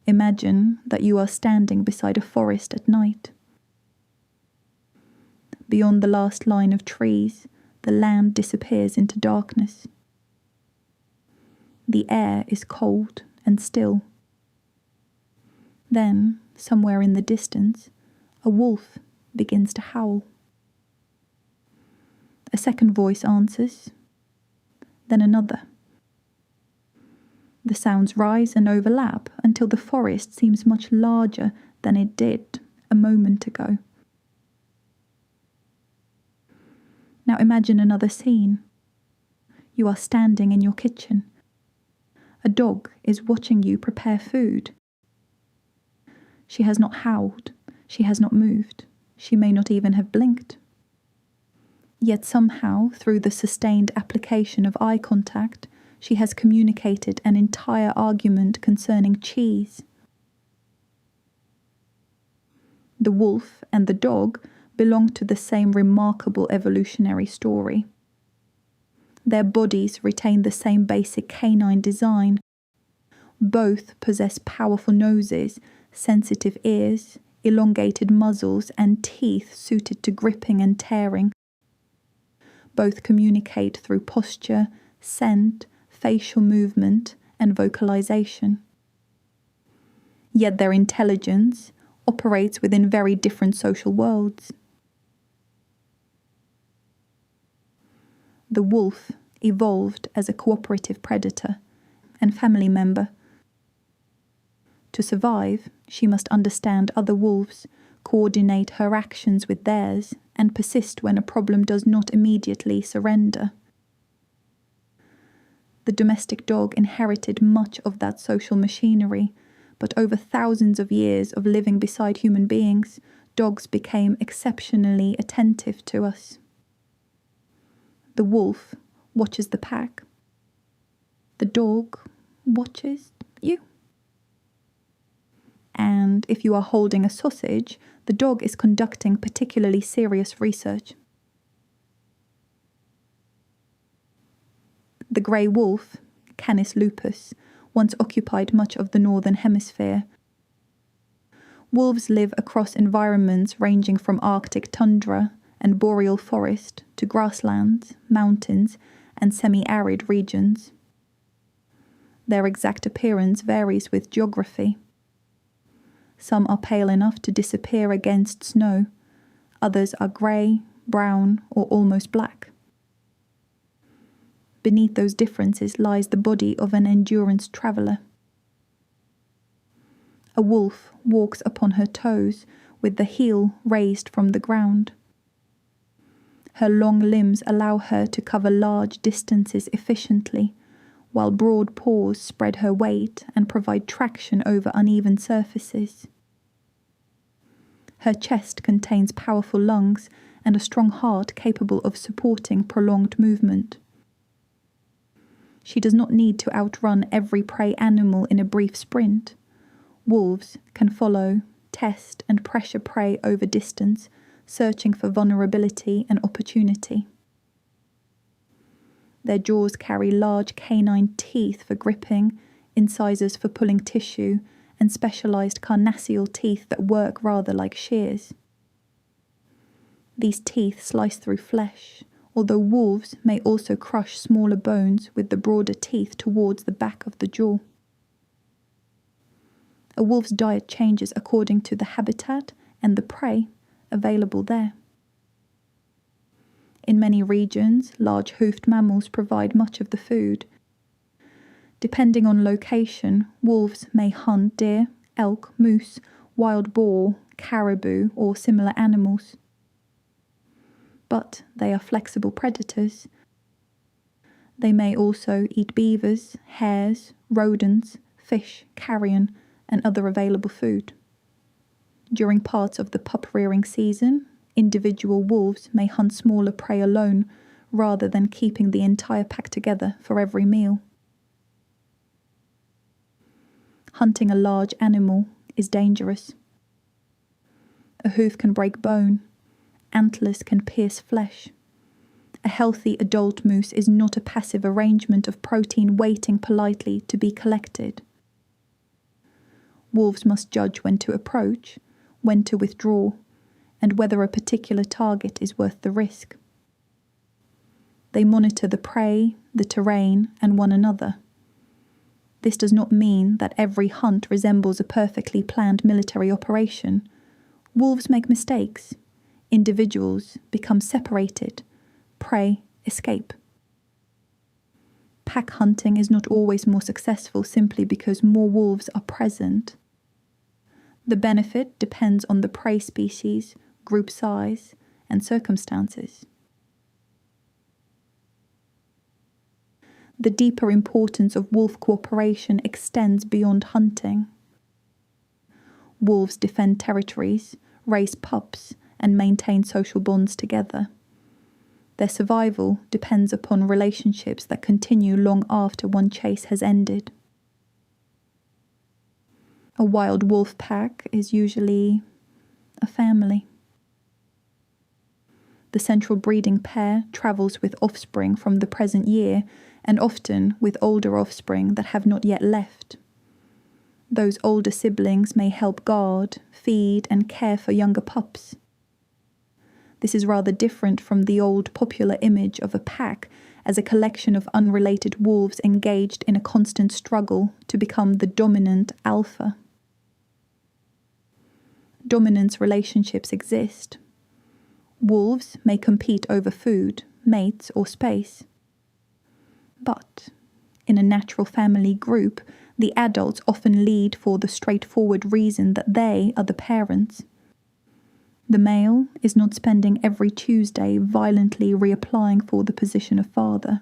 Imagine that you are standing beside a forest at night. Beyond the last line of trees, the land disappears into darkness. The air is cold and still. Then, somewhere in the distance, a wolf begins to howl. A second voice answers, then another. The sounds rise and overlap until the forest seems much larger than it did a moment ago. Now imagine another scene. You are standing in your kitchen. A dog is watching you prepare food. She has not howled, she has not moved, she may not even have blinked. Yet somehow, through the sustained application of eye contact, she has communicated an entire argument concerning cheese. The wolf and the dog belong to the same remarkable evolutionary story. Their bodies retain the same basic canine design. Both possess powerful noses, sensitive ears, elongated muzzles, and teeth suited to gripping and tearing. Both communicate through posture, scent, facial movement, and vocalization. Yet their intelligence operates within very different social worlds. The wolf evolved as a cooperative predator and family member. To survive, she must understand other wolves, coordinate her actions with theirs, and persist when a problem does not immediately surrender. The domestic dog inherited much of that social machinery, but over thousands of years of living beside human beings, dogs became exceptionally attentive to us. The wolf watches the pack. The dog watches you. And if you are holding a sausage, the dog is conducting particularly serious research. The grey wolf, Canis lupus, once occupied much of the northern hemisphere. Wolves live across environments ranging from Arctic tundra and boreal forest to grasslands, mountains, and semi-arid regions. Their exact appearance varies with geography. Some are pale enough to disappear against snow, others are grey, brown, or almost black. Beneath those differences lies the body of an endurance traveller. A wolf walks upon her toes with the heel raised from the ground. Her long limbs allow her to cover large distances efficiently, while broad paws spread her weight and provide traction over uneven surfaces. Her chest contains powerful lungs and a strong heart capable of supporting prolonged movement. She does not need to outrun every prey animal in a brief sprint. Wolves can follow, test, and pressure prey over distance, searching for vulnerability and opportunity. Their jaws carry large canine teeth for gripping, incisors for pulling tissue, and specialized carnassial teeth that work rather like shears. These teeth slice through flesh, although wolves may also crush smaller bones with the broader teeth towards the back of the jaw. A wolf's diet changes according to the habitat and the prey available there. In many regions, large hoofed mammals provide much of the food. Depending on location, wolves may hunt deer, elk, moose, wild boar, caribou, or similar animals. But they are flexible predators. They may also eat beavers, hares, rodents, fish, carrion, and other available food. During parts of the pup-rearing season, individual wolves may hunt smaller prey alone, rather than keeping the entire pack together for every meal. Hunting a large animal is dangerous. A hoof can break bone. Antlers can pierce flesh. A healthy adult moose is not a passive arrangement of protein waiting politely to be collected. wolves must judge when to approach, when to withdraw, and whether a particular target is worth the risk. They monitor the prey, the terrain, and one another. This does not mean that every hunt resembles a perfectly planned military operation. Wolves make mistakes. Individuals become separated. Prey escape. Pack hunting is not always more successful simply because more wolves are present. The benefit depends on the prey species, group size, and circumstances. The deeper importance of wolf cooperation extends beyond hunting. Wolves defend territories, raise pups, and maintain social bonds together. Their survival depends upon relationships that continue long after one chase has ended. A wild wolf pack is usually a family. The central breeding pair travels with offspring from the present year, and often with older offspring that have not yet left. Those older siblings may help guard, feed, and care for younger pups. This is rather different from the old popular image of a pack as a collection of unrelated wolves engaged in a constant struggle to become the dominant alpha. Dominance relationships exist. Wolves may compete over food, mates, or space. But, in a natural family group, the adults often lead for the straightforward reason that they are the parents. The male is not spending every Tuesday violently reapplying for the position of father.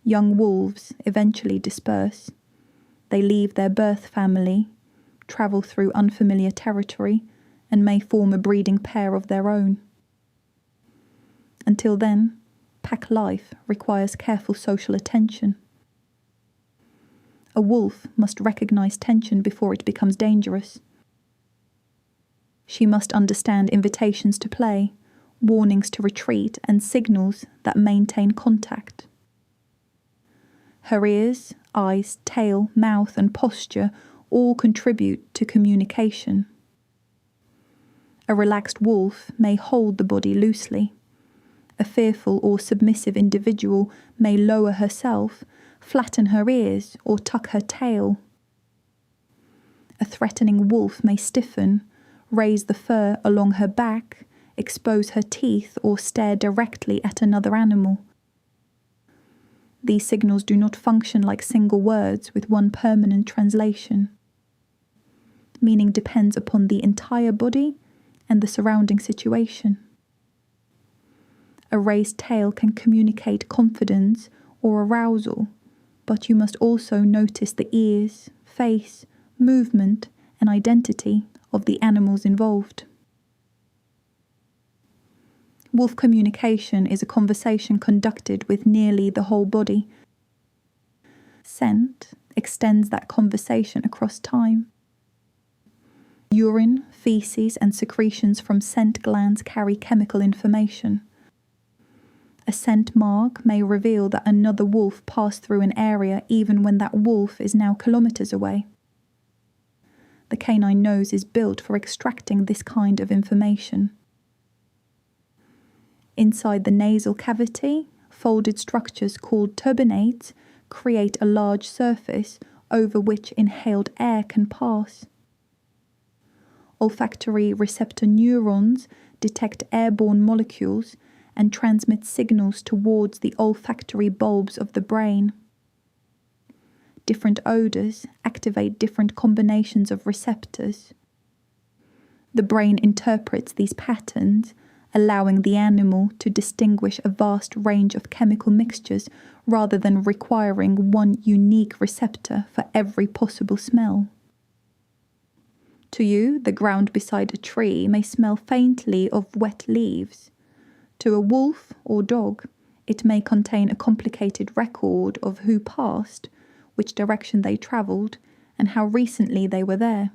Young wolves eventually disperse. They leave their birth family, travel through unfamiliar territory, and may form a breeding pair of their own. Until then, pack life requires careful social attention. A wolf must recognize tension before it becomes dangerous. She must understand invitations to play, warnings to retreat, and signals that maintain contact. Her ears, eyes, tail, mouth, and posture all contribute to communication. A relaxed wolf may hold the body loosely. A fearful or submissive individual may lower herself, flatten her ears, or tuck her tail. A threatening wolf may stiffen, raise the fur along her back, expose her teeth, or stare directly at another animal. These signals do not function like single words with one permanent translation. Meaning depends upon the entire body and the surrounding situation. A raised tail can communicate confidence or arousal, but you must also notice the ears, face, movement, and identity of the animals involved. Wolf communication is a conversation conducted with nearly the whole body. Scent extends that conversation across time. Urine, feces, and secretions from scent glands carry chemical information. A scent mark may reveal that another wolf passed through an area even when that wolf is now kilometers away. The canine nose is built for extracting this kind of information. Inside the nasal cavity, folded structures called turbinates create a large surface over which inhaled air can pass. Olfactory receptor neurons detect airborne molecules and transmit signals towards the olfactory bulbs of the brain. Different odours activate different combinations of receptors. The brain interprets these patterns, allowing the animal to distinguish a vast range of chemical mixtures rather than requiring one unique receptor for every possible smell. To you, the ground beside a tree may smell faintly of wet leaves. To a wolf or dog, it may contain a complicated record of who passed, which direction they travelled, and how recently they were there.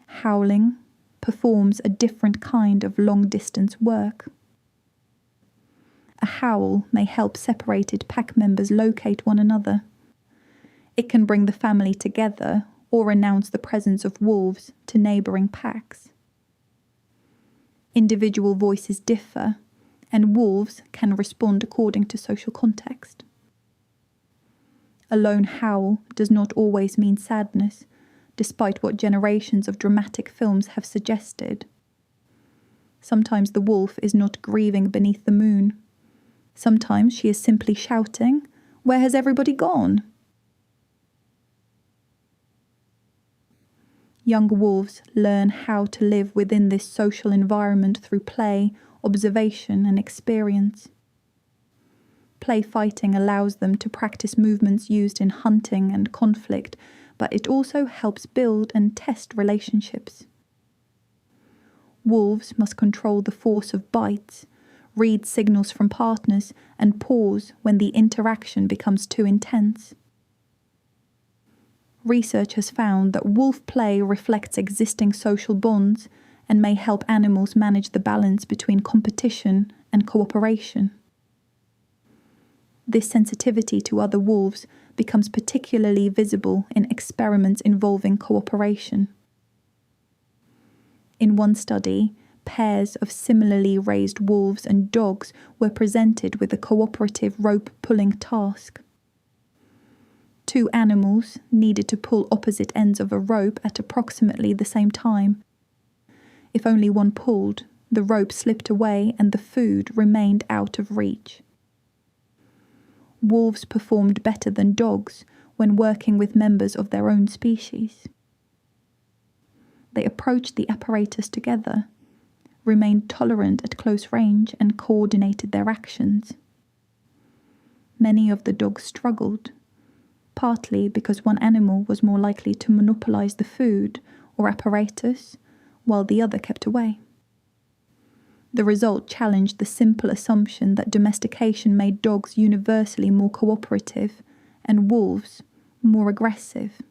Howling performs a different kind of long-distance work. A howl may help separated pack members locate one another. It can bring the family together or announce the presence of wolves to neighbouring packs. Individual voices differ, and wolves can respond according to social context. A lone howl does not always mean sadness, despite what generations of dramatic films have suggested. Sometimes the wolf is not grieving beneath the moon. Sometimes she is simply shouting, "Where has everybody gone?" Young wolves learn how to live within this social environment through play, observation, and experience. Play fighting allows them to practice movements used in hunting and conflict, but it also helps build and test relationships. Wolves must control the force of bites, read signals from partners, and pause when the interaction becomes too intense. Research has found that wolf play reflects existing social bonds and may help animals manage the balance between competition and cooperation. This sensitivity to other wolves becomes particularly visible in experiments involving cooperation. In one study, pairs of similarly raised wolves and dogs were presented with a cooperative rope-pulling task. Two animals needed to pull opposite ends of a rope at approximately the same time. If only one pulled, the rope slipped away and the food remained out of reach. Wolves performed better than dogs when working with members of their own species. They approached the apparatus together, remained tolerant at close range, and coordinated their actions. Many of the dogs struggled, partly because one animal was more likely to monopolize the food or apparatus, while the other kept away. The result challenged the simple assumption that domestication made dogs universally more cooperative and wolves more aggressive.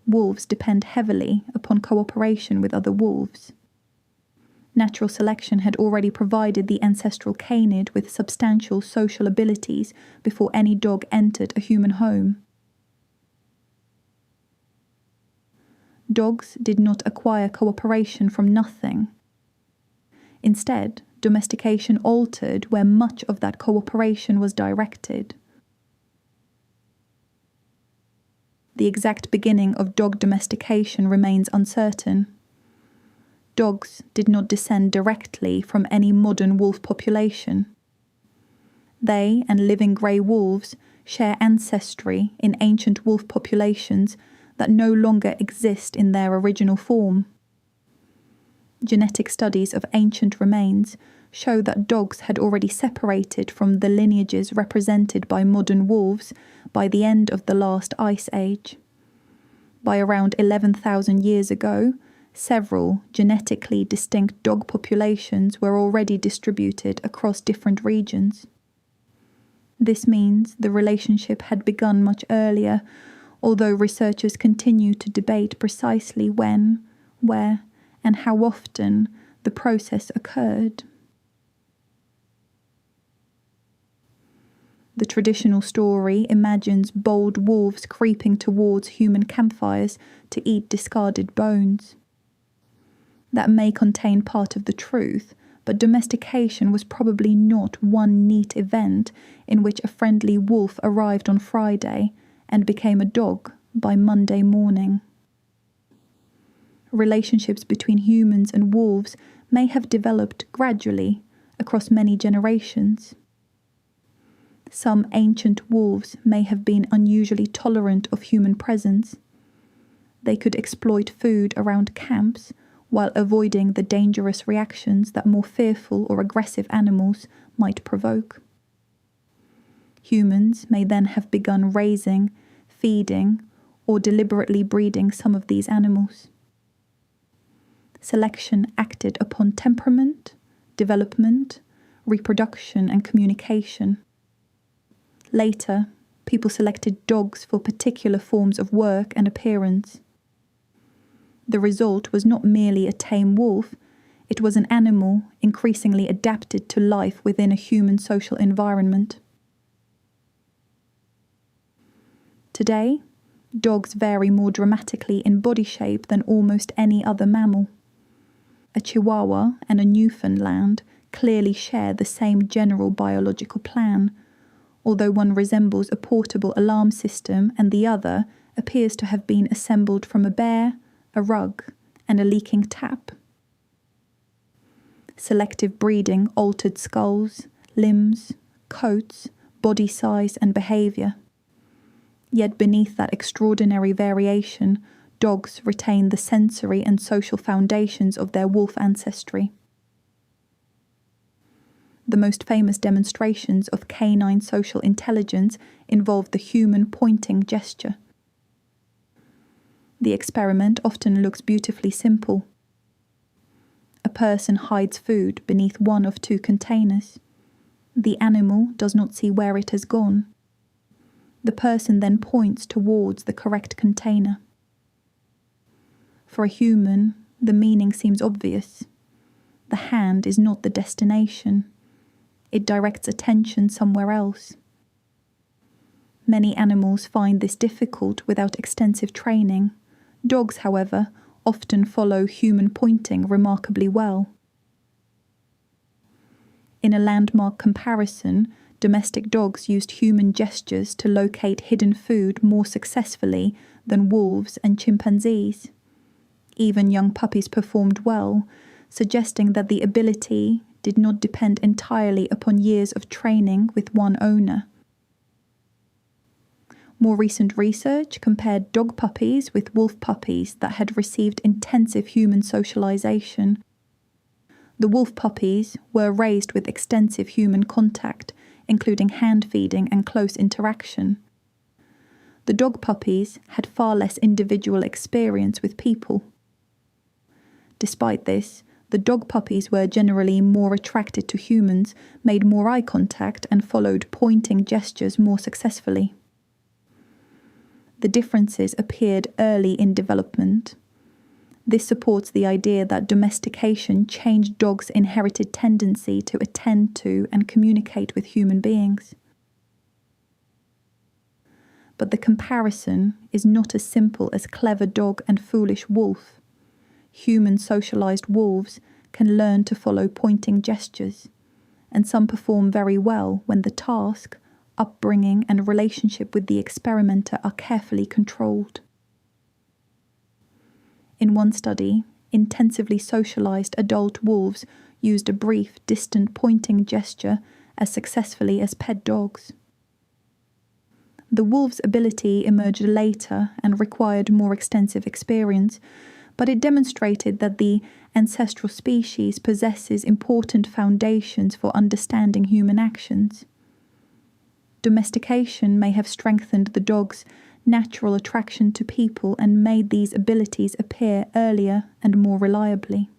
Wolves depend heavily upon cooperation with other wolves. Natural selection had already provided the ancestral canid with substantial social abilities before any dog entered a human home. Dogs did not acquire cooperation from nothing. Instead, domestication altered where much of that cooperation was directed. The exact beginning of dog domestication remains uncertain. Dogs did not descend directly from any modern wolf population. They and living grey wolves share ancestry in ancient wolf populations that no longer exist in their original form. Genetic studies of ancient remains show that dogs had already separated from the lineages represented by modern wolves by the end of the last ice age. By around 11,000 years ago, several genetically distinct dog populations were already distributed across different regions. This means the relationship had begun much earlier, although researchers continue to debate precisely when, where, and how often the process occurred. The traditional story imagines bold wolves creeping towards human campfires to eat discarded bones. That may contain part of the truth, but domestication was probably not one neat event in which a friendly wolf arrived on Friday and became a dog by Monday morning. Relationships between humans and wolves may have developed gradually across many generations. Some ancient wolves may have been unusually tolerant of human presence. They could exploit food around camps while avoiding the dangerous reactions that more fearful or aggressive animals might provoke. Humans may then have begun raising, feeding, or deliberately breeding some of these animals. Selection acted upon temperament, development, reproduction, and communication. Later, people selected dogs for particular forms of work and appearance. The result was not merely a tame wolf, it was an animal increasingly adapted to life within a human social environment. Today, dogs vary more dramatically in body shape than almost any other mammal. A Chihuahua and a Newfoundland clearly share the same general biological plan, although one resembles a portable alarm system and the other appears to have been assembled from a bear, a rug, and a leaking tap. Selective breeding altered skulls, limbs, coats, body size, and behaviour. Yet beneath that extraordinary variation, dogs retain the sensory and social foundations of their wolf ancestry. The most famous demonstrations of canine social intelligence involve the human pointing gesture. The experiment often looks beautifully simple. A person hides food beneath one of two containers. The animal does not see where it has gone. The person then points towards the correct container. For a human, the meaning seems obvious. The hand is not the destination. It directs attention somewhere else. Many animals find this difficult without extensive training. Dogs, however, often follow human pointing remarkably well. In a landmark comparison, domestic dogs used human gestures to locate hidden food more successfully than wolves and chimpanzees. Even young puppies performed well, suggesting that the ability did not depend entirely upon years of training with one owner. More recent research compared dog puppies with wolf puppies that had received intensive human socialization. The wolf puppies were raised with extensive human contact, including hand feeding and close interaction. The dog puppies had far less individual experience with people. Despite this, the dog puppies were generally more attracted to humans, made more eye contact, and followed pointing gestures more successfully. The differences appeared early in development. This supports the idea that domestication changed dogs' inherited tendency to attend to and communicate with human beings. But the comparison is not as simple as clever dog and foolish wolf. Human socialized wolves can learn to follow pointing gestures, and some perform very well when the task, upbringing, and relationship with the experimenter are carefully controlled. In one study, intensively socialized adult wolves used a brief, distant pointing gesture as successfully as pet dogs. The wolf's ability emerged later and required more extensive experience, but it demonstrated that the ancestral species possesses important foundations for understanding human actions. Domestication may have strengthened the dog's natural attraction to people and made these abilities appear earlier and more reliably.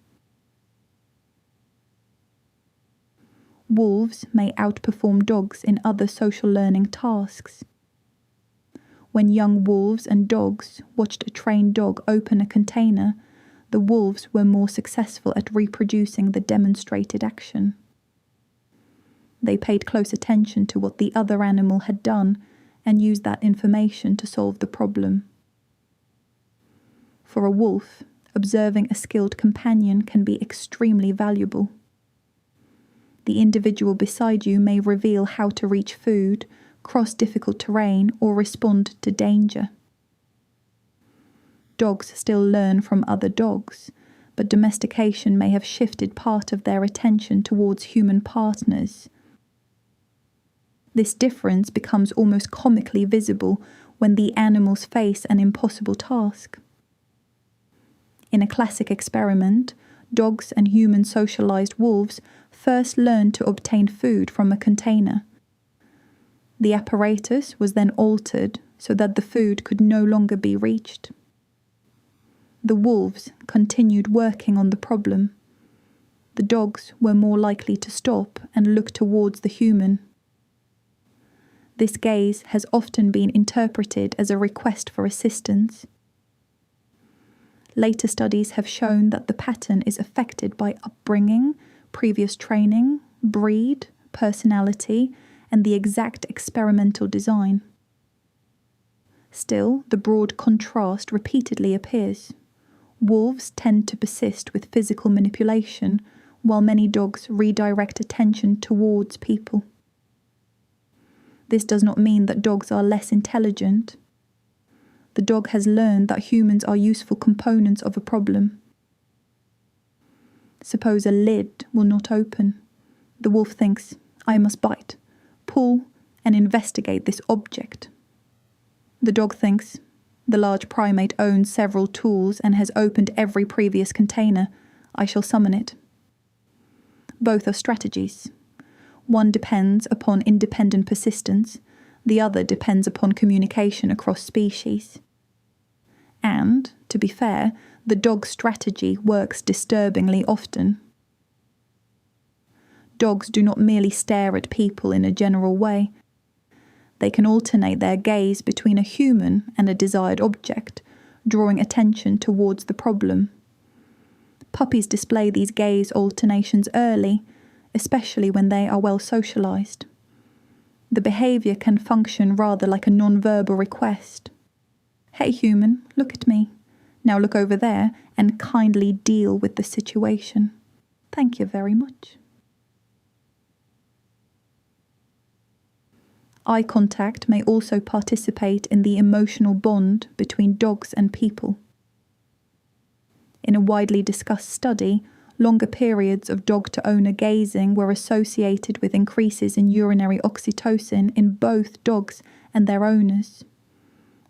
Wolves may outperform dogs in other social learning tasks. When young wolves and dogs watched a trained dog open a container, the wolves were more successful at reproducing the demonstrated action. They paid close attention to what the other animal had done and used that information to solve the problem. For a wolf, observing a skilled companion can be extremely valuable. The individual beside you may reveal how to reach food, cross difficult terrain, or respond to danger. Dogs still learn from other dogs, but domestication may have shifted part of their attention towards human partners. This difference becomes almost comically visible when the animals face an impossible task. In a classic experiment, dogs and human socialized wolves first learned to obtain food from a container. The apparatus was then altered so that the food could no longer be reached. The wolves continued working on the problem. The dogs were more likely to stop and look towards the human. This gaze has often been interpreted as a request for assistance. Later studies have shown that the pattern is affected by upbringing, previous training, breed, personality, and the exact experimental design. Still, the broad contrast repeatedly appears. Wolves tend to persist with physical manipulation, while many dogs redirect attention towards people. This does not mean that dogs are less intelligent. The dog has learned that humans are useful components of a problem. Suppose a lid will not open. The wolf thinks, I must bite, pull, and investigate this object. The dog thinks, the large primate owns several tools and has opened every previous container. I shall summon it. Both are strategies. One depends upon independent persistence, the other depends upon communication across species. And, to be fair, the dog's strategy works disturbingly often. Dogs do not merely stare at people in a general way. They can alternate their gaze between a human and a desired object, drawing attention towards the problem. Puppies display these gaze alternations early, especially when they are well socialized. The behaviour can function rather like a non-verbal request. Hey human, look at me. Now look over there and kindly deal with the situation. Thank you very much. Eye contact may also participate in the emotional bond between dogs and people. In a widely discussed study, longer periods of dog-to-owner gazing were associated with increases in urinary oxytocin in both dogs and their owners.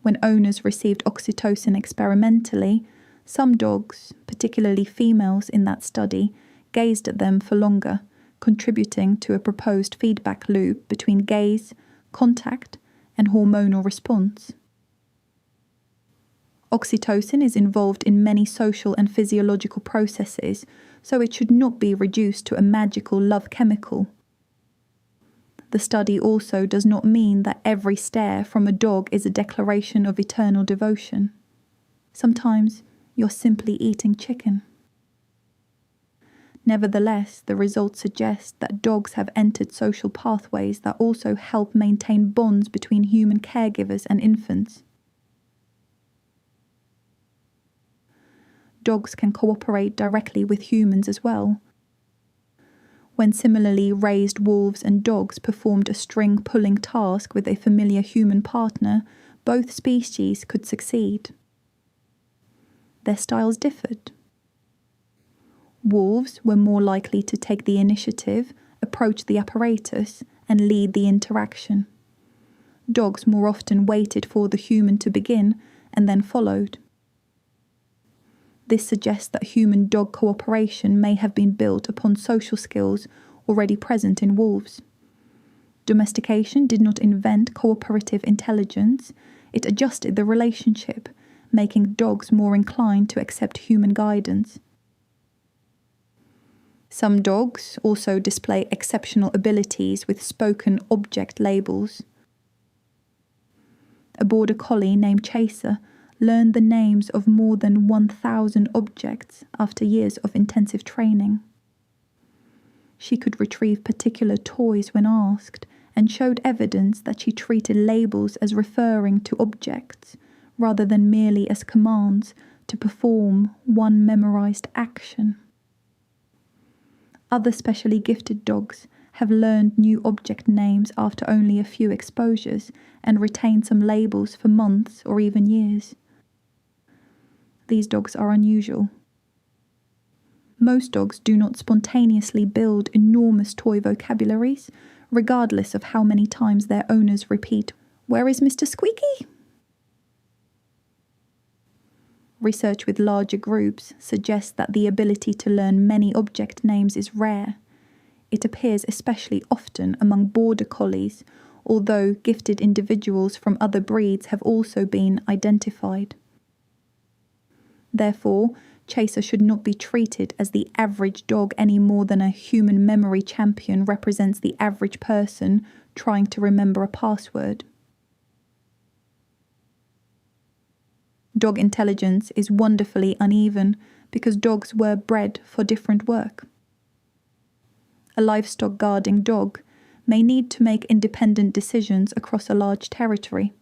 When owners received oxytocin experimentally, some dogs, particularly females in that study, gazed at them for longer, contributing to a proposed feedback loop between gaze, contact, and hormonal response. Oxytocin is involved in many social and physiological processes, so it should not be reduced to a magical love chemical. The study also does not mean that every stare from a dog is a declaration of eternal devotion. Sometimes you're simply eating chicken. Nevertheless, the results suggest that dogs have entered social pathways that also help maintain bonds between human caregivers and infants. Dogs can cooperate directly with humans as well. When similarly raised wolves and dogs performed a string-pulling task with a familiar human partner, both species could succeed. Their styles differed. Wolves were more likely to take the initiative, approach the apparatus, and lead the interaction. Dogs more often waited for the human to begin and then followed. This suggests that human-dog cooperation may have been built upon social skills already present in wolves. Domestication did not invent cooperative intelligence, it adjusted the relationship, making dogs more inclined to accept human guidance. Some dogs also display exceptional abilities with spoken object labels. A border collie named Chaser learned the names of more than 1,000 objects after years of intensive training. She could retrieve particular toys when asked, and showed evidence that she treated labels as referring to objects, rather than merely as commands to perform one memorized action. Other specially gifted dogs have learned new object names after only a few exposures and retained some labels for months or even years. These dogs are unusual. Most dogs do not spontaneously build enormous toy vocabularies, regardless of how many times their owners repeat, "Where is Mr. Squeaky?" Research with larger groups suggests that the ability to learn many object names is rare. It appears especially often among border collies, although gifted individuals from other breeds have also been identified. Therefore, Chaser should not be treated as the average dog any more than a human memory champion represents the average person trying to remember a password. Dog intelligence is wonderfully uneven because dogs were bred for different work. A livestock guarding dog may need to make independent decisions across a large territory.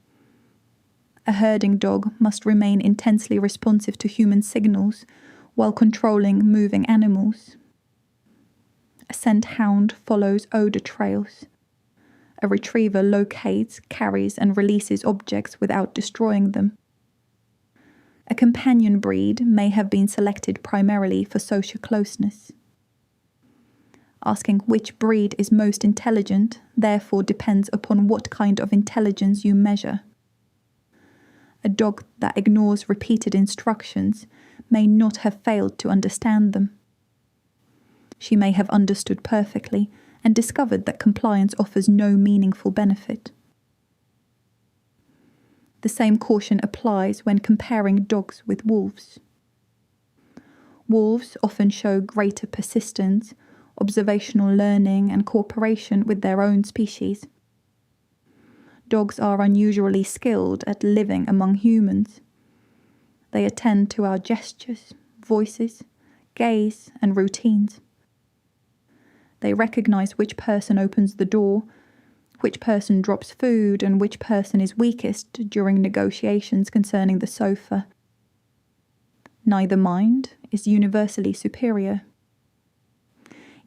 A herding dog must remain intensely responsive to human signals while controlling moving animals. A scent hound follows odour trails. A retriever locates, carries and releases objects without destroying them. A companion breed may have been selected primarily for social closeness. Asking which breed is most intelligent therefore depends upon what kind of intelligence you measure. A dog that ignores repeated instructions may not have failed to understand them. She may have understood perfectly and discovered that compliance offers no meaningful benefit. The same caution applies when comparing dogs with wolves. Wolves often show greater persistence, observational learning and cooperation with their own species. Dogs are unusually skilled at living among humans. They attend to our gestures, voices, gaze and routines. They recognize which person opens the door, which person drops food, and which person is weakest during negotiations concerning the sofa. Neither mind is universally superior.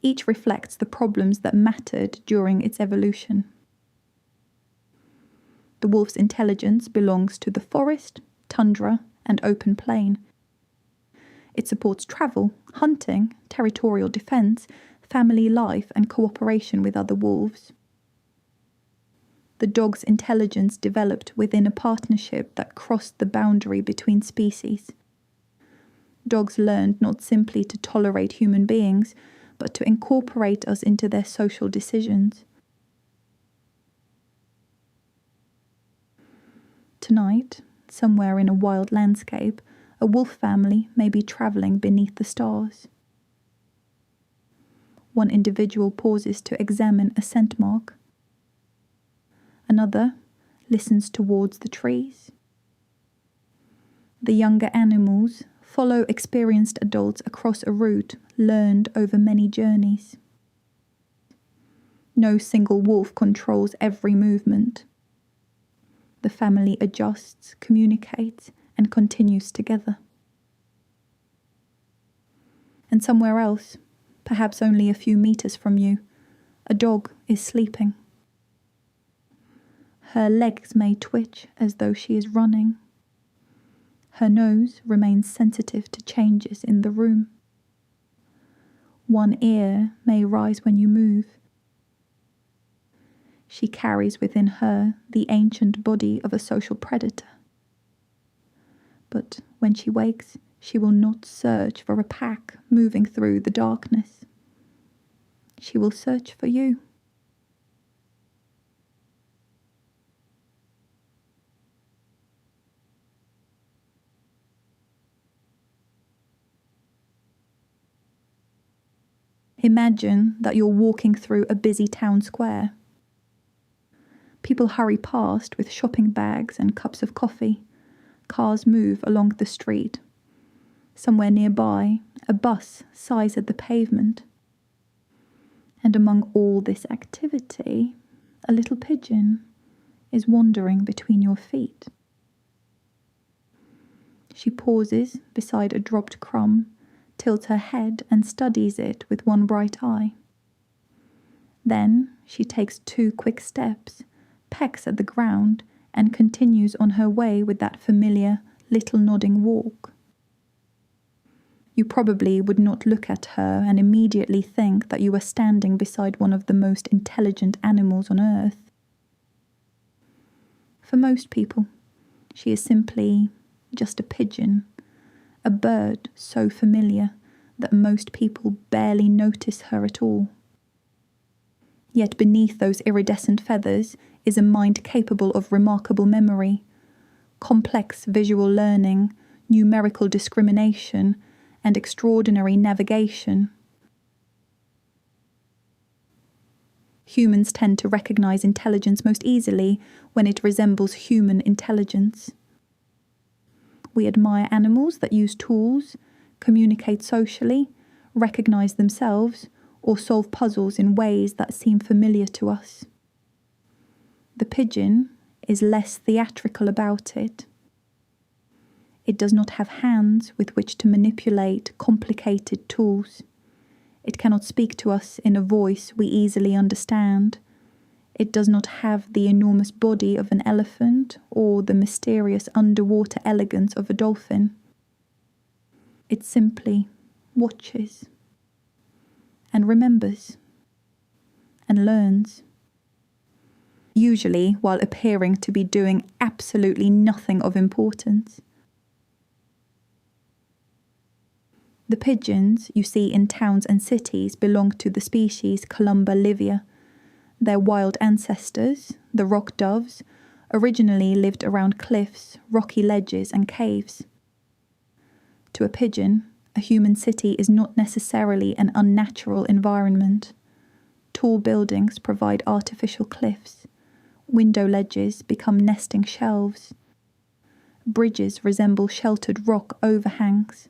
Each reflects the problems that mattered during its evolution. The wolf's intelligence belongs to the forest, tundra, and open plain. It supports travel, hunting, territorial defense, family life, and cooperation with other wolves. The dog's intelligence developed within a partnership that crossed the boundary between species. Dogs learned not simply to tolerate human beings, but to incorporate us into their social decisions. Tonight, somewhere in a wild landscape, a wolf family may be travelling beneath the stars. One individual pauses to examine a scent mark. Another listens towards the trees. The younger animals follow experienced adults across a route learned over many journeys. No single wolf controls every movement. The family adjusts, communicates, and continues together. And somewhere else, perhaps only a few meters from you, a dog is sleeping. Her legs may twitch as though she is running. Her nose remains sensitive to changes in the room. One ear may rise when you move. She carries within her the ancient body of a social predator. But when she wakes, she will not search for a pack moving through the darkness. She will search for you. Imagine that you're walking through a busy town square. People hurry past with shopping bags and cups of coffee. Cars move along the street. Somewhere nearby, a bus sighs at the pavement. And among all this activity, a little pigeon is wandering between your feet. She pauses beside a dropped crumb, tilts her head and studies it with one bright eye. Then she takes 2 quick steps, pecks at the ground, and continues on her way with that familiar little nodding walk. You probably would not look at her and immediately think that you were standing beside one of the most intelligent animals on earth. For most people, she is simply just a pigeon, a bird so familiar that most people barely notice her at all. Yet beneath those iridescent feathers is a mind capable of remarkable memory, complex visual learning, numerical discrimination, and extraordinary navigation. Humans tend to recognize intelligence most easily when it resembles human intelligence. We admire animals that use tools, communicate socially, recognize themselves, or solve puzzles in ways that seem familiar to us. The pigeon is less theatrical about it. It does not have hands with which to manipulate complicated tools. It cannot speak to us in a voice we easily understand. It does not have the enormous body of an elephant or the mysterious underwater elegance of a dolphin. It simply watches and remembers and learns, usually while appearing to be doing absolutely nothing of importance. The pigeons you see in towns and cities belong to the species Columba livia. Their wild ancestors, the rock doves, originally lived around cliffs, rocky ledges and caves. To a pigeon, a human city is not necessarily an unnatural environment. Tall buildings provide artificial cliffs. Window ledges become nesting shelves. Bridges resemble sheltered rock overhangs.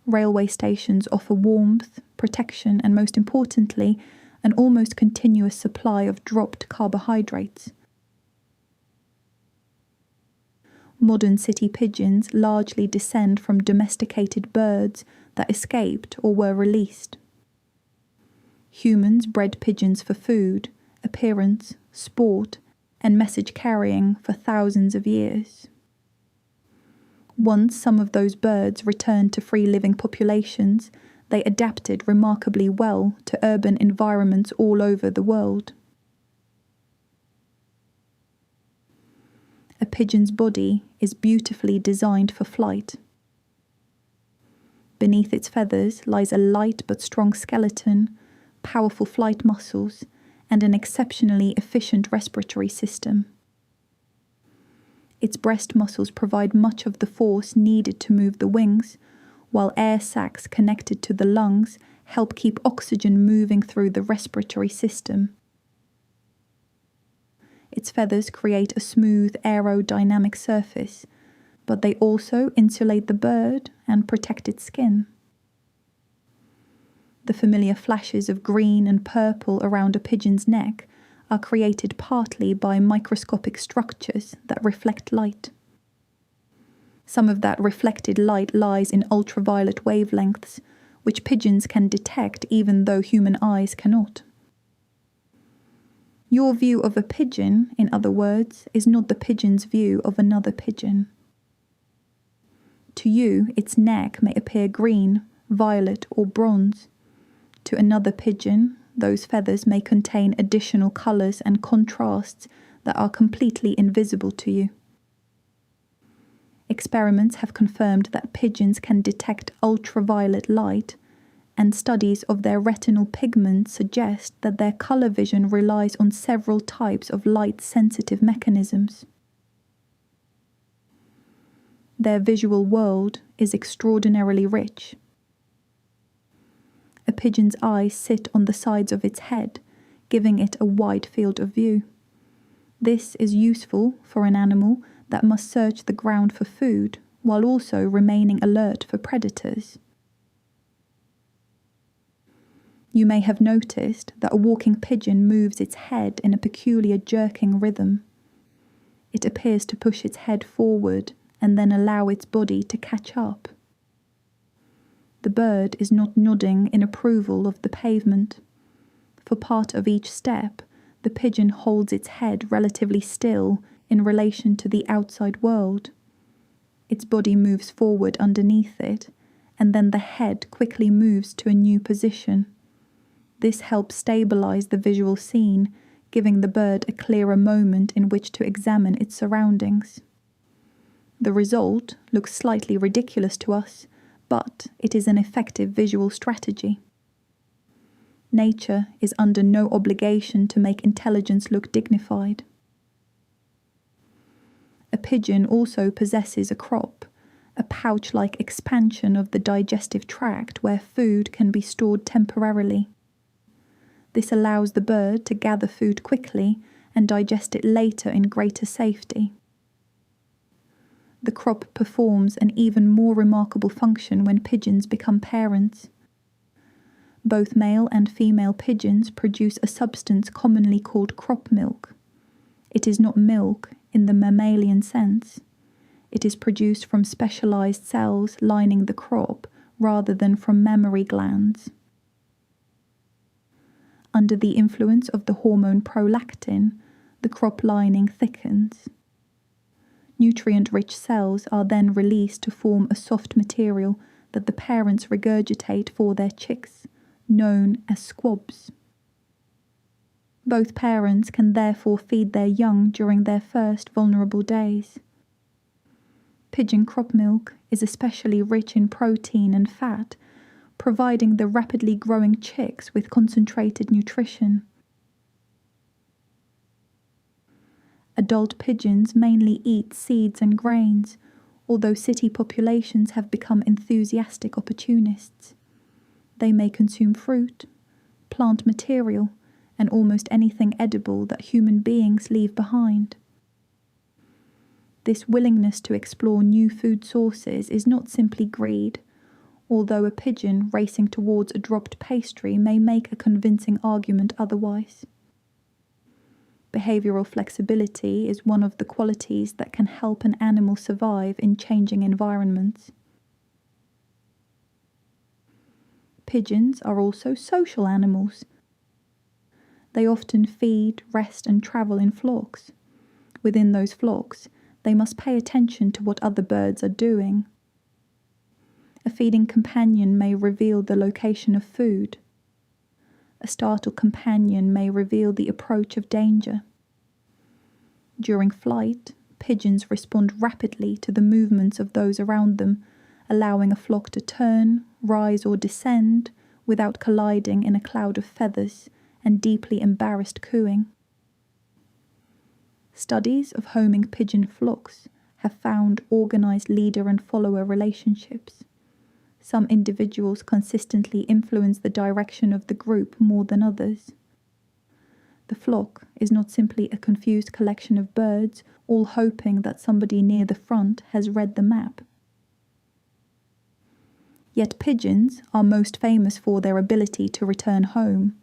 Railway stations offer warmth, protection, and most importantly, an almost continuous supply of dropped carbohydrates. Modern city pigeons largely descend from domesticated birds that escaped or were released. Humans bred pigeons for food, appearance, sport, and message carrying for thousands of years. Once some of those birds returned to free-living populations, they adapted remarkably well to urban environments all over the world. A pigeon's body is beautifully designed for flight. Beneath its feathers lies a light but strong skeleton, powerful flight muscles, and an exceptionally efficient respiratory system. Its breast muscles provide much of the force needed to move the wings, while air sacs connected to the lungs help keep oxygen moving through the respiratory system. Its feathers create a smooth aerodynamic surface, but they also insulate the bird and protect its skin. The familiar flashes of green and purple around a pigeon's neck are created partly by microscopic structures that reflect light. Some of that reflected light lies in ultraviolet wavelengths, which pigeons can detect even though human eyes cannot. Your view of a pigeon, in other words, is not the pigeon's view of another pigeon. To you, its neck may appear green, violet, or bronze. To another pigeon, those feathers may contain additional colours and contrasts that are completely invisible to you. Experiments have confirmed that pigeons can detect ultraviolet light, and studies of their retinal pigments suggest that their colour vision relies on several types of light-sensitive mechanisms. Their visual world is extraordinarily rich. A pigeon's eyes sit on the sides of its head, giving it a wide field of view. This is useful for an animal that must search the ground for food, while also remaining alert for predators. You may have noticed that a walking pigeon moves its head in a peculiar jerking rhythm. It appears to push its head forward and then allow its body to catch up. The bird is not nodding in approval of the pavement. For part of each step, the pigeon holds its head relatively still in relation to the outside world. Its body moves forward underneath it, and then the head quickly moves to a new position. This helps stabilize the visual scene, giving the bird a clearer moment in which to examine its surroundings. The result looks slightly ridiculous to us, but it is an effective visual strategy. Nature is under no obligation to make intelligence look dignified. A pigeon also possesses a crop, a pouch-like expansion of the digestive tract where food can be stored temporarily. This allows the bird to gather food quickly and digest it later in greater safety. The crop performs an even more remarkable function when pigeons become parents. Both male and female pigeons produce a substance commonly called crop milk. It is not milk in the mammalian sense. It is produced from specialized cells lining the crop rather than from mammary glands. Under the influence of the hormone prolactin, the crop lining thickens. Nutrient-rich cells are then released to form a soft material that the parents regurgitate for their chicks, known as squabs. Both parents can therefore feed their young during their first vulnerable days. Pigeon crop milk is especially rich in protein and fat, providing the rapidly growing chicks with concentrated nutrition. Adult pigeons mainly eat seeds and grains, although city populations have become enthusiastic opportunists. They may consume fruit, plant material, and almost anything edible that human beings leave behind. This willingness to explore new food sources is not simply greed, although a pigeon racing towards a dropped pastry may make a convincing argument otherwise. Behavioral flexibility is one of the qualities that can help an animal survive in changing environments. Pigeons are also social animals. They often feed, rest, and travel in flocks. Within those flocks, they must pay attention to what other birds are doing. A feeding companion may reveal the location of food. A startled companion may reveal the approach of danger. During flight, pigeons respond rapidly to the movements of those around them, allowing a flock to turn, rise, or descend without colliding in a cloud of feathers and deeply embarrassed cooing. Studies of homing pigeon flocks have found organized leader and follower relationships. Some individuals consistently influence the direction of the group more than others. The flock is not simply a confused collection of birds, all hoping that somebody near the front has read the map. Yet pigeons are most famous for their ability to return home.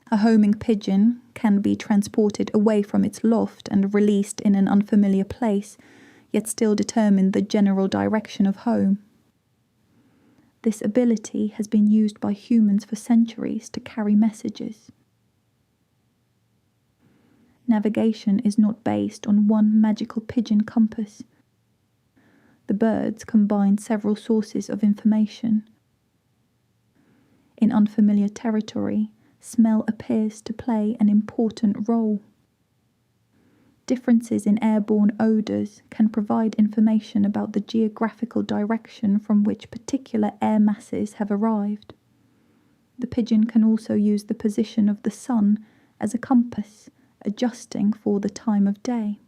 A homing pigeon can be transported away from its loft and released in an unfamiliar place, yet still determine the general direction of home. This ability has been used by humans for centuries to carry messages. Navigation is not based on one magical pigeon compass. The birds combine several sources of information. In unfamiliar territory, smell appears to play an important role. Differences in airborne odours can provide information about the geographical direction from which particular air masses have arrived. The pigeon can also use the position of the sun as a compass, adjusting for the time of day.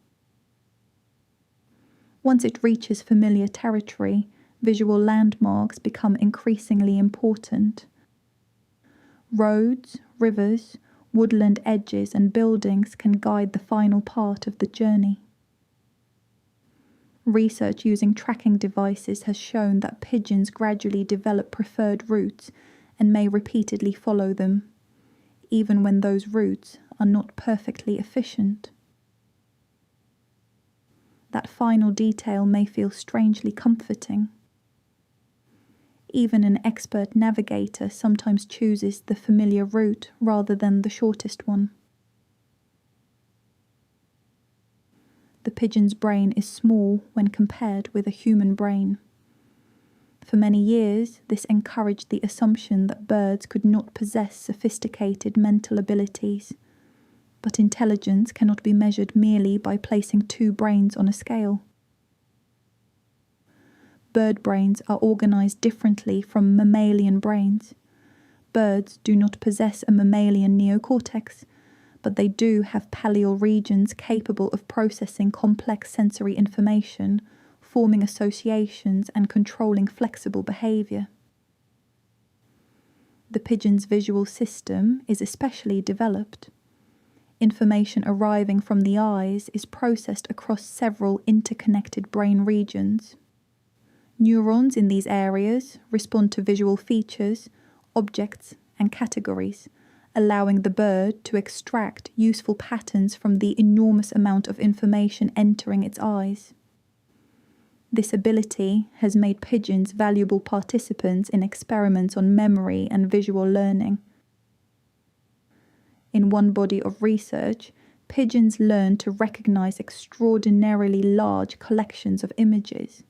Once it reaches familiar territory, visual landmarks become increasingly important. Roads, rivers, woodland edges and buildings can guide the final part of the journey. Research using tracking devices has shown that pigeons gradually develop preferred routes and may repeatedly follow them, even when those routes are not perfectly efficient. That final detail may feel strangely comforting. Even an expert navigator sometimes chooses the familiar route rather than the shortest one. The pigeon's brain is small when compared with a human brain. For many years, this encouraged the assumption that birds could not possess sophisticated mental abilities. But intelligence cannot be measured merely by placing two brains on a scale. Bird brains are organized differently from mammalian brains. Birds do not possess a mammalian neocortex, but they do have pallial regions capable of processing complex sensory information, forming associations and controlling flexible behaviour. The pigeon's visual system is especially developed. Information arriving from the eyes is processed across several interconnected brain regions. Neurons in these areas respond to visual features, objects, and categories, allowing the bird to extract useful patterns from the enormous amount of information entering its eyes. This ability has made pigeons valuable participants in experiments on memory and visual learning. In one body of research, pigeons learn to recognize extraordinarily large collections of images.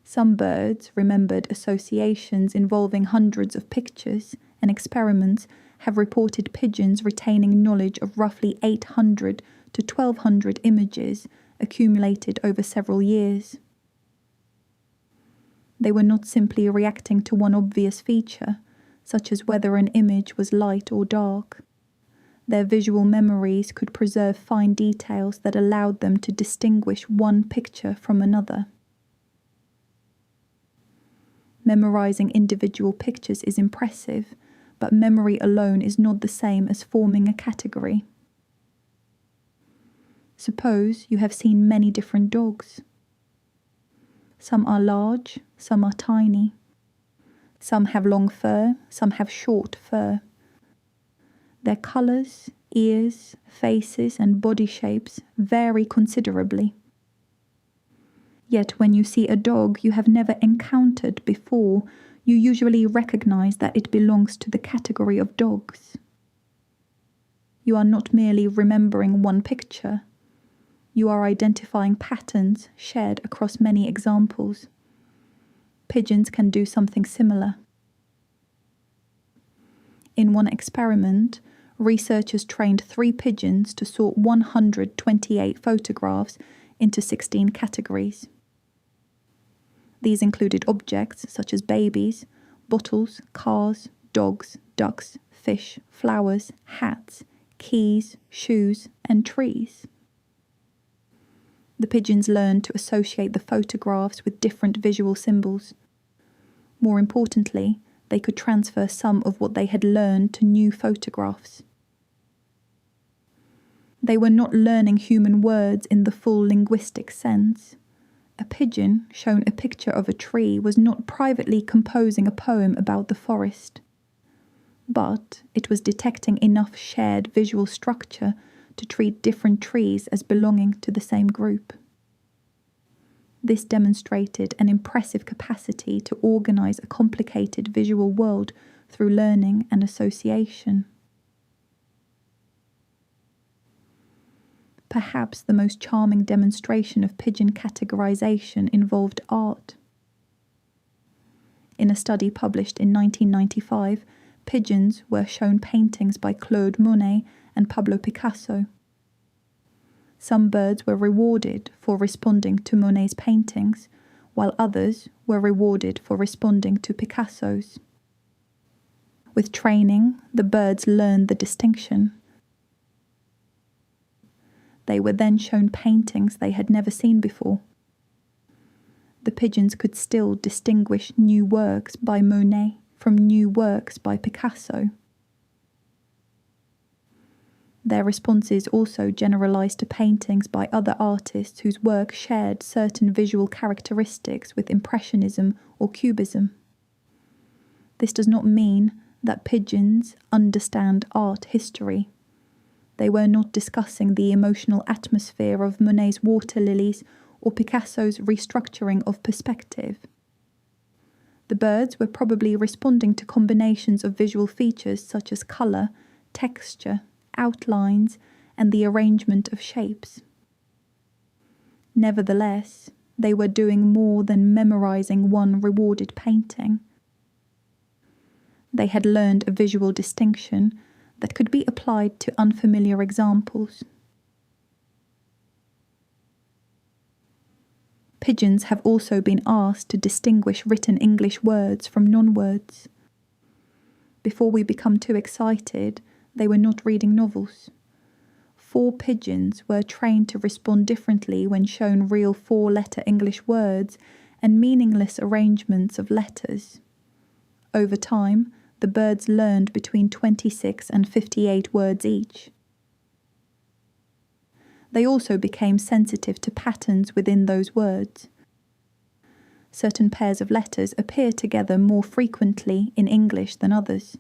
Some birds remembered associations involving hundreds of pictures, and experiments have reported pigeons retaining knowledge of roughly 800 to 1,200 images accumulated over several years. They were not simply reacting to one obvious feature, such as whether an image was light or dark. Their visual memories could preserve fine details that allowed them to distinguish one picture from another. Memorizing individual pictures is impressive, but memory alone is not the same as forming a category. Suppose you have seen many different dogs. Some are large, some are tiny. Some have long fur, some have short fur. Their colours, ears, faces, and body shapes vary considerably. Yet when you see a dog you have never encountered before, you usually recognize that it belongs to the category of dogs. You are not merely remembering one picture. You are identifying patterns shared across many examples. Pigeons can do something similar. In one experiment, researchers trained 3 pigeons to sort 128 photographs into 16 categories. These included objects such as babies, bottles, cars, dogs, ducks, fish, flowers, hats, keys, shoes, and trees. The pigeons learned to associate the photographs with different visual symbols. More importantly, they could transfer some of what they had learned to new photographs. They were not learning human words in the full linguistic sense. A pigeon shown a picture of a tree was not privately composing a poem about the forest, but it was detecting enough shared visual structure to treat different trees as belonging to the same group. This demonstrated an impressive capacity to organize a complicated visual world through learning and association. Perhaps the most charming demonstration of pigeon categorization involved art. In a study published in 1995, pigeons were shown paintings by Claude Monet and Pablo Picasso. Some birds were rewarded for responding to Monet's paintings, while others were rewarded for responding to Picasso's. With training, the birds learned the distinction. They were then shown paintings they had never seen before. The pigeons could still distinguish new works by Monet from new works by Picasso. Their responses also generalized to paintings by other artists whose work shared certain visual characteristics with Impressionism or Cubism. This does not mean that pigeons understand art history. They were not discussing the emotional atmosphere of Monet's water lilies or Picasso's restructuring of perspective. The birds were probably responding to combinations of visual features such as colour, texture, outlines, and the arrangement of shapes. Nevertheless, they were doing more than memorizing one rewarded painting. They had learned a visual distinction that could be applied to unfamiliar examples. Pigeons have also been asked to distinguish written English words from non-words. Before we become too excited, they were not reading novels. 4 pigeons were trained to respond differently when shown real 4-letter English words and meaningless arrangements of letters. Over time, the birds learned between 26 and 58 words each. They also became sensitive to patterns within those words. Certain pairs of letters appear together more frequently in English than others.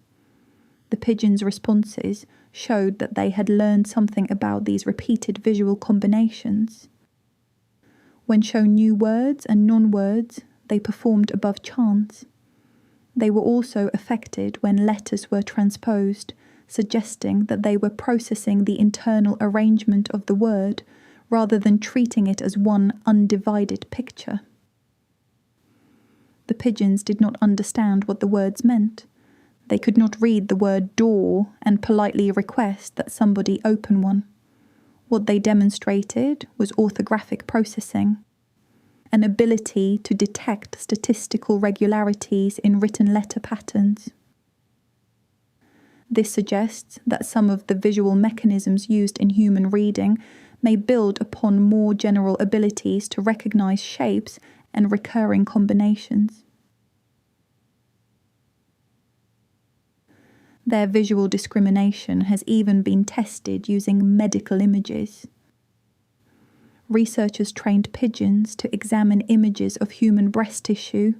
The pigeons' responses showed that they had learned something about these repeated visual combinations. When shown new words and non-words, they performed above chance. They were also affected when letters were transposed, suggesting that they were processing the internal arrangement of the word rather than treating it as one undivided picture. The pigeons did not understand what the words meant. They could not read the word door and politely request that somebody open one. What they demonstrated was orthographic processing, an ability to detect statistical regularities in written letter patterns. This suggests that some of the visual mechanisms used in human reading may build upon more general abilities to recognize shapes and recurring combinations. Their visual discrimination has even been tested using medical images. Researchers trained pigeons to examine images of human breast tissue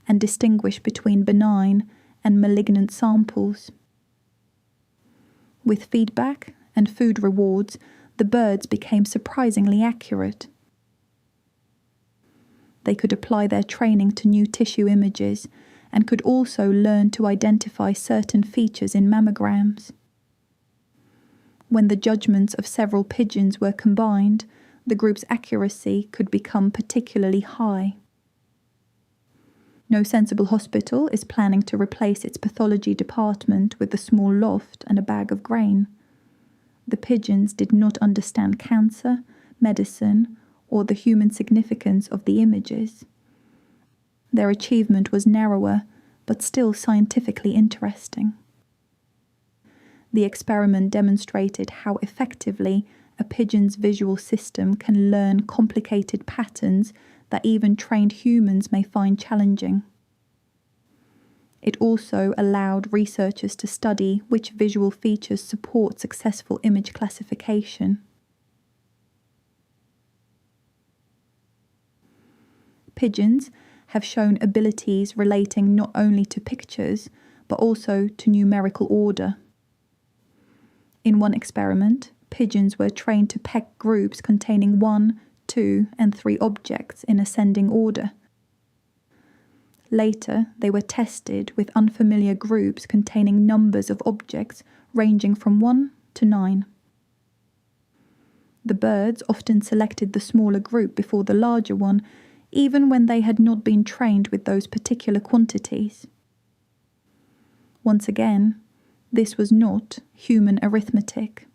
and distinguish between benign and malignant samples. With feedback and food rewards, the birds became surprisingly accurate. They could apply their training to new tissue images and could also learn to identify certain features in mammograms. When the judgments of several pigeons were combined, the group's accuracy could become particularly high. No sensible hospital is planning to replace its pathology department with a small loft and a bag of grain. The pigeons did not understand cancer, medicine, or the human significance of the images. Their achievement was narrower, but still scientifically interesting. The experiment demonstrated how effectively a pigeon's visual system can learn complicated patterns that even trained humans may find challenging. It also allowed researchers to study which visual features support successful image classification. Pigeons have shown abilities relating not only to pictures, but also to numerical order. In one experiment, pigeons were trained to peck groups containing 1, 2, and 3 objects in ascending order. Later, they were tested with unfamiliar groups containing numbers of objects ranging from 1 to 9. The birds often selected the smaller group before the larger one, even when they had not been trained with those particular quantities. Once again, this was not human arithmetic.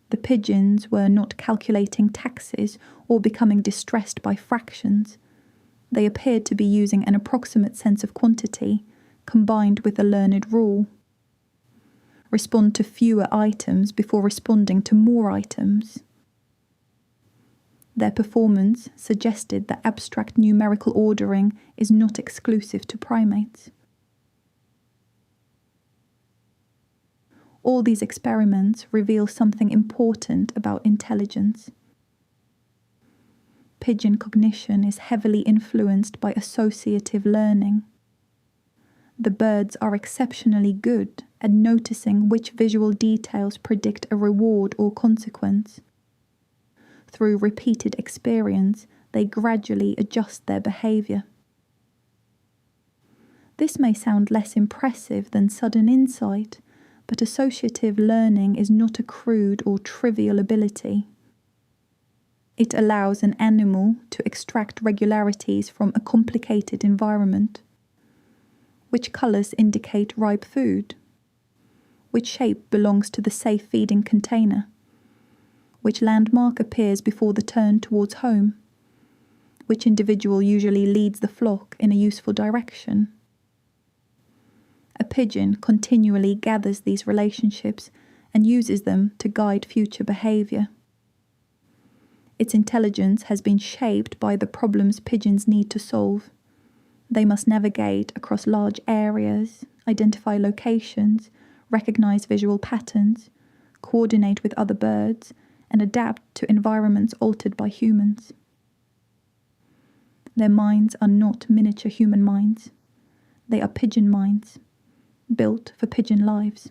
The pigeons were not calculating taxes or becoming distressed by fractions. They appeared to be using an approximate sense of quantity, combined with a learned rule. Respond to fewer items before responding to more items. Their performance suggested that abstract numerical ordering is not exclusive to primates. All these experiments reveal something important about intelligence. Pigeon cognition is heavily influenced by associative learning. The birds are exceptionally good at noticing which visual details predict a reward or consequence. Through repeated experience, they gradually adjust their behaviour. This may sound less impressive than sudden insight, but associative learning is not a crude or trivial ability. It allows an animal to extract regularities from a complicated environment. Which colours indicate ripe food? Which shape belongs to the safe feeding container? Which landmark appears before the turn towards home? Which individual usually leads the flock in a useful direction? A pigeon continually gathers these relationships and uses them to guide future behaviour. Its intelligence has been shaped by the problems pigeons need to solve. They must navigate across large areas, identify locations, recognise visual patterns, coordinate with other birds, and adapt to environments altered by humans. Their minds are not miniature human minds. They are pigeon minds, built for pigeon lives.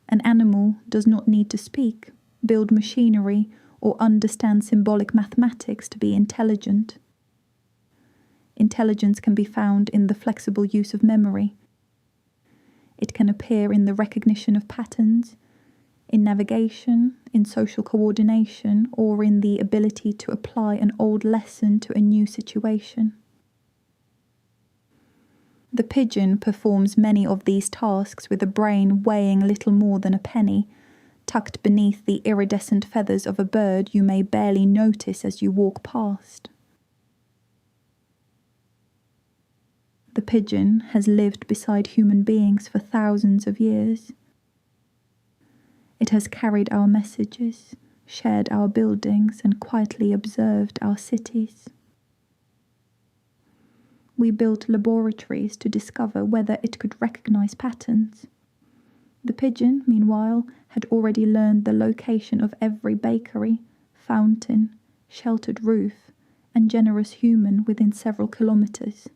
An animal does not need to speak, build machinery, or understand symbolic mathematics to be intelligent. Intelligence can be found in the flexible use of memory. It can appear in the recognition of patterns, in navigation, in social coordination, or in the ability to apply an old lesson to a new situation. The pigeon performs many of these tasks with a brain weighing little more than a penny, tucked beneath the iridescent feathers of a bird you may barely notice as you walk past. The pigeon has lived beside human beings for thousands of years. It has carried our messages, shared our buildings, and quietly observed our cities. We built laboratories to discover whether it could recognize patterns. The pigeon, meanwhile, had already learned the location of every bakery, fountain, sheltered roof, and generous human within several kilometers.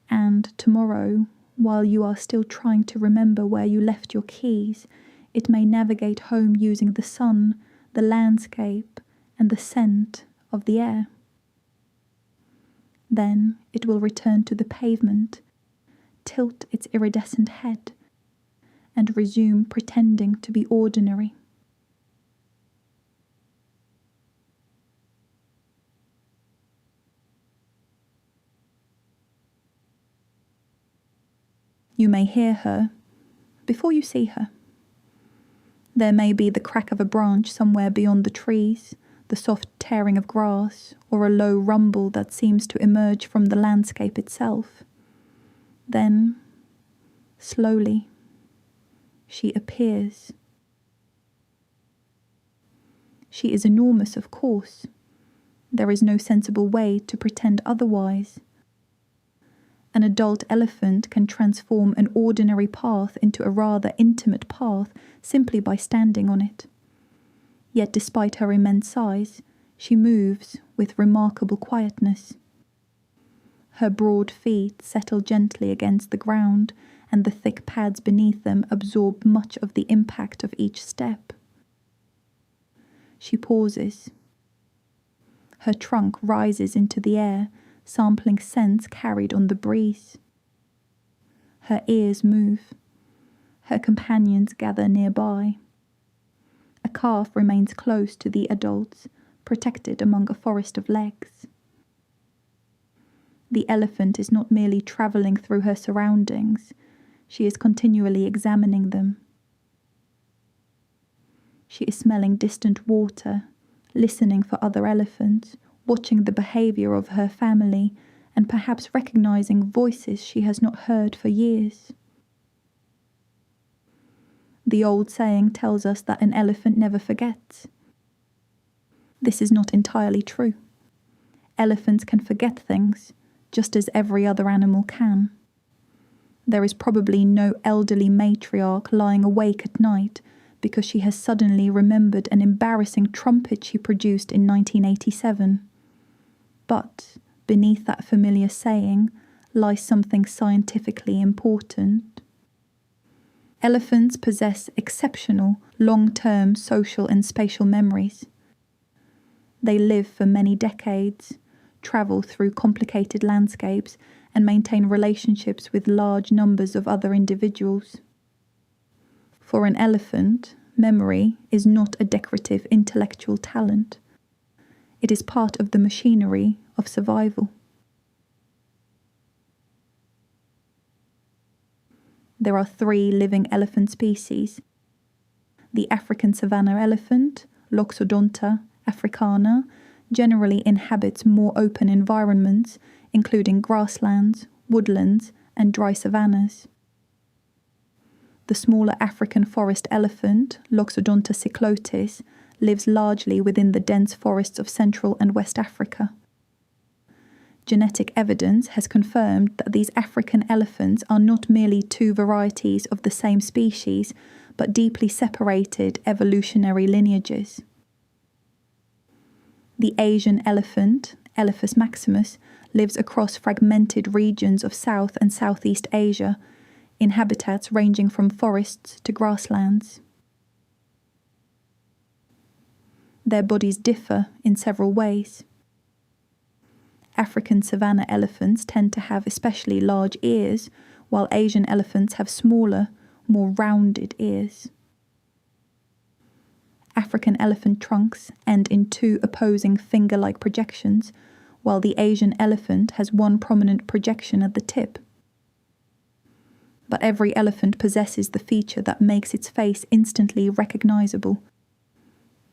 And tomorrow, while you are still trying to remember where you left your keys, it may navigate home using the sun, the landscape, and the scent of the air. Then it will return to the pavement, tilt its iridescent head, and resume pretending to be ordinary. You may hear her before you see her. There may be the crack of a branch somewhere beyond the trees, the soft tearing of grass, or a low rumble that seems to emerge from the landscape itself. Then, slowly, she appears. She is enormous, of course. There is no sensible way to pretend otherwise. An adult elephant can transform an ordinary path into a rather intimate path simply by standing on it. Yet despite her immense size, she moves with remarkable quietness. Her broad feet settle gently against the ground, and the thick pads beneath them absorb much of the impact of each step. She pauses. Her trunk rises into the air, sampling scents carried on the breeze. Her ears move. Her companions gather nearby. A calf remains close to the adults, protected among a forest of legs. The elephant is not merely travelling through her surroundings, she is continually examining them. She is smelling distant water, listening for other elephants, watching the behaviour of her family, and perhaps recognising voices she has not heard for years. The old saying tells us that an elephant never forgets. This is not entirely true. Elephants can forget things, just as every other animal can. There is probably no elderly matriarch lying awake at night because she has suddenly remembered an embarrassing trumpet she produced in 1987. But beneath that familiar saying lies something scientifically important. Elephants possess exceptional, long-term social and spatial memories. They live for many decades, travel through complicated landscapes, and maintain relationships with large numbers of other individuals. For an elephant, memory is not a decorative intellectual talent. It is part of the machinery of survival. There are 3 living elephant species. The African savanna elephant, Loxodonta africana, generally inhabits more open environments, including grasslands, woodlands, and dry savannas. The smaller African forest elephant, Loxodonta cyclotis, lives largely within the dense forests of Central and West Africa. Genetic evidence has confirmed that these African elephants are not merely 2 varieties of the same species, but deeply separated evolutionary lineages. The Asian elephant, Elephas maximus, lives across fragmented regions of South and Southeast Asia, in habitats ranging from forests to grasslands. Their bodies differ in several ways. African savanna elephants tend to have especially large ears, while Asian elephants have smaller, more rounded ears. African elephant trunks end in two opposing finger-like projections, while the Asian elephant has one prominent projection at the tip. But every elephant possesses the feature that makes its face instantly recognizable: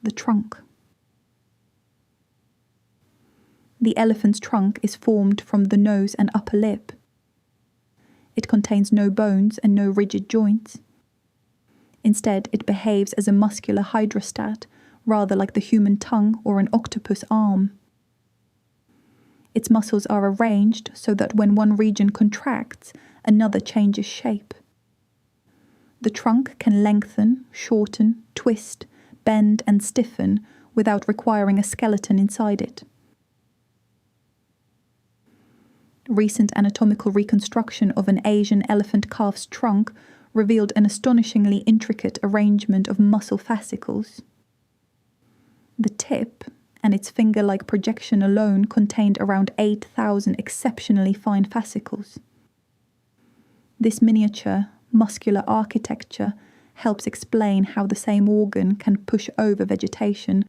the trunk. The elephant's trunk is formed from the nose and upper lip. It contains no bones and no rigid joints. Instead, it behaves as a muscular hydrostat, rather like the human tongue or an octopus arm. Its muscles are arranged so that when one region contracts, another changes shape. The trunk can lengthen, shorten, twist, bend, and stiffen without requiring a skeleton inside it. Recent anatomical reconstruction of an Asian elephant calf's trunk revealed an astonishingly intricate arrangement of muscle fascicles. The tip and its finger-like projection alone contained around 8,000 exceptionally fine fascicles. This miniature, muscular architecture helps explain how the same organ can push over vegetation,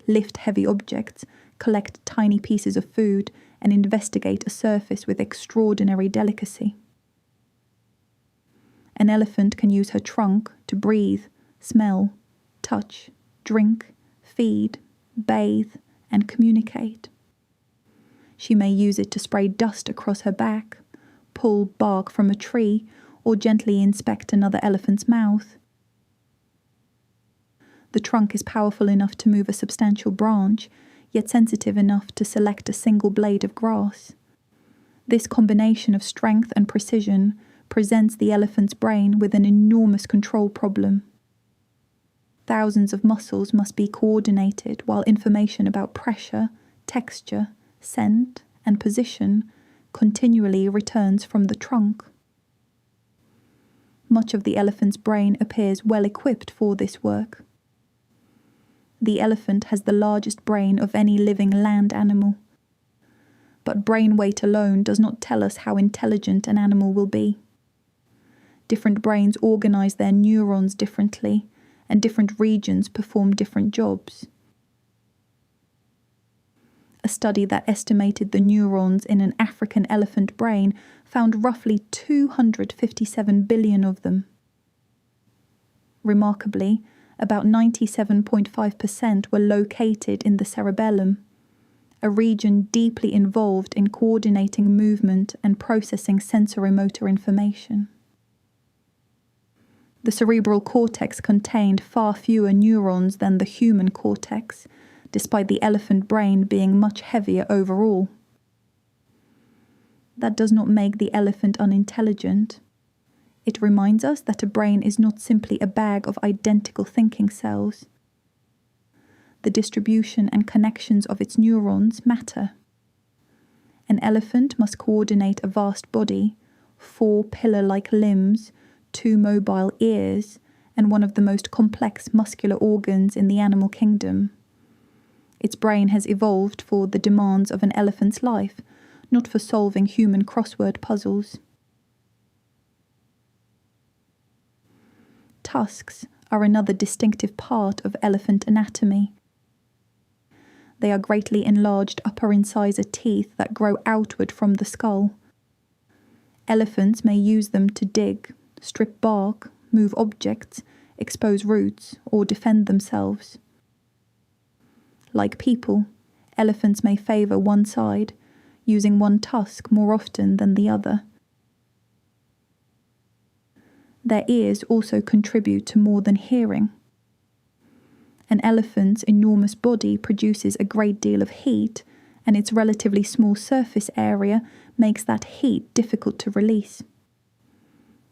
lift heavy objects, collect tiny pieces of food, and investigate a surface with extraordinary delicacy. An elephant can use her trunk to breathe, smell, touch, drink, feed, bathe, and communicate. She may use it to spray dust across her back, pull bark from a tree, or gently inspect another elephant's mouth. The trunk is powerful enough to move a substantial branch, yet sensitive enough to select a single blade of grass. This combination of strength and precision presents the elephant's brain with an enormous control problem. Thousands of muscles must be coordinated while information about pressure, texture, scent, and position continually returns from the trunk. Much of the elephant's brain appears well equipped for this work. The elephant has the largest brain of any living land animal. But brain weight alone does not tell us how intelligent an animal will be. Different brains organize their neurons differently, and different regions perform different jobs. A study that estimated the neurons in an African elephant brain found roughly 257 billion of them. Remarkably, about 97.5% were located in the cerebellum, a region deeply involved in coordinating movement and processing sensorimotor information. The cerebral cortex contained far fewer neurons than the human cortex, despite the elephant brain being much heavier overall. That does not make the elephant unintelligent. It reminds us that a brain is not simply a bag of identical thinking cells. The distribution and connections of its neurons matter. An elephant must coordinate a vast body, 4 pillar-like limbs, 2 mobile ears, and one of the most complex muscular organs in the animal kingdom. Its brain has evolved for the demands of an elephant's life, not for solving human crossword puzzles. Tusks are another distinctive part of elephant anatomy. They are greatly enlarged upper incisor teeth that grow outward from the skull. Elephants may use them to dig, strip bark, move objects, expose roots, or defend themselves. Like people, elephants may favor one side, using one tusk more often than the other. Their ears also contribute to more than hearing. An elephant's enormous body produces a great deal of heat, and its relatively small surface area makes that heat difficult to release.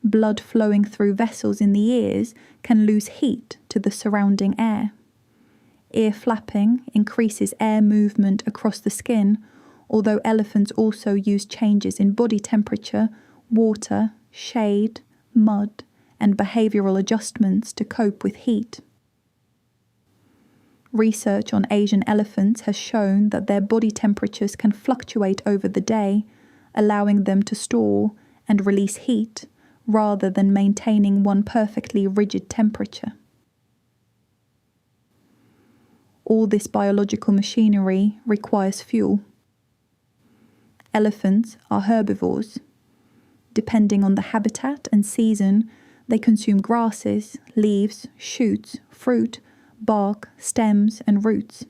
Blood flowing through vessels in the ears can lose heat to the surrounding air. Ear flapping increases air movement across the skin, although elephants also use changes in body temperature, water, shade, mud, and behavioural adjustments to cope with heat. Research on Asian elephants has shown that their body temperatures can fluctuate over the day, allowing them to store and release heat rather than maintaining one perfectly rigid temperature. All this biological machinery requires fuel. Elephants are herbivores. Depending on the habitat and season, they consume grasses, leaves, shoots, fruit, bark, stems, and roots.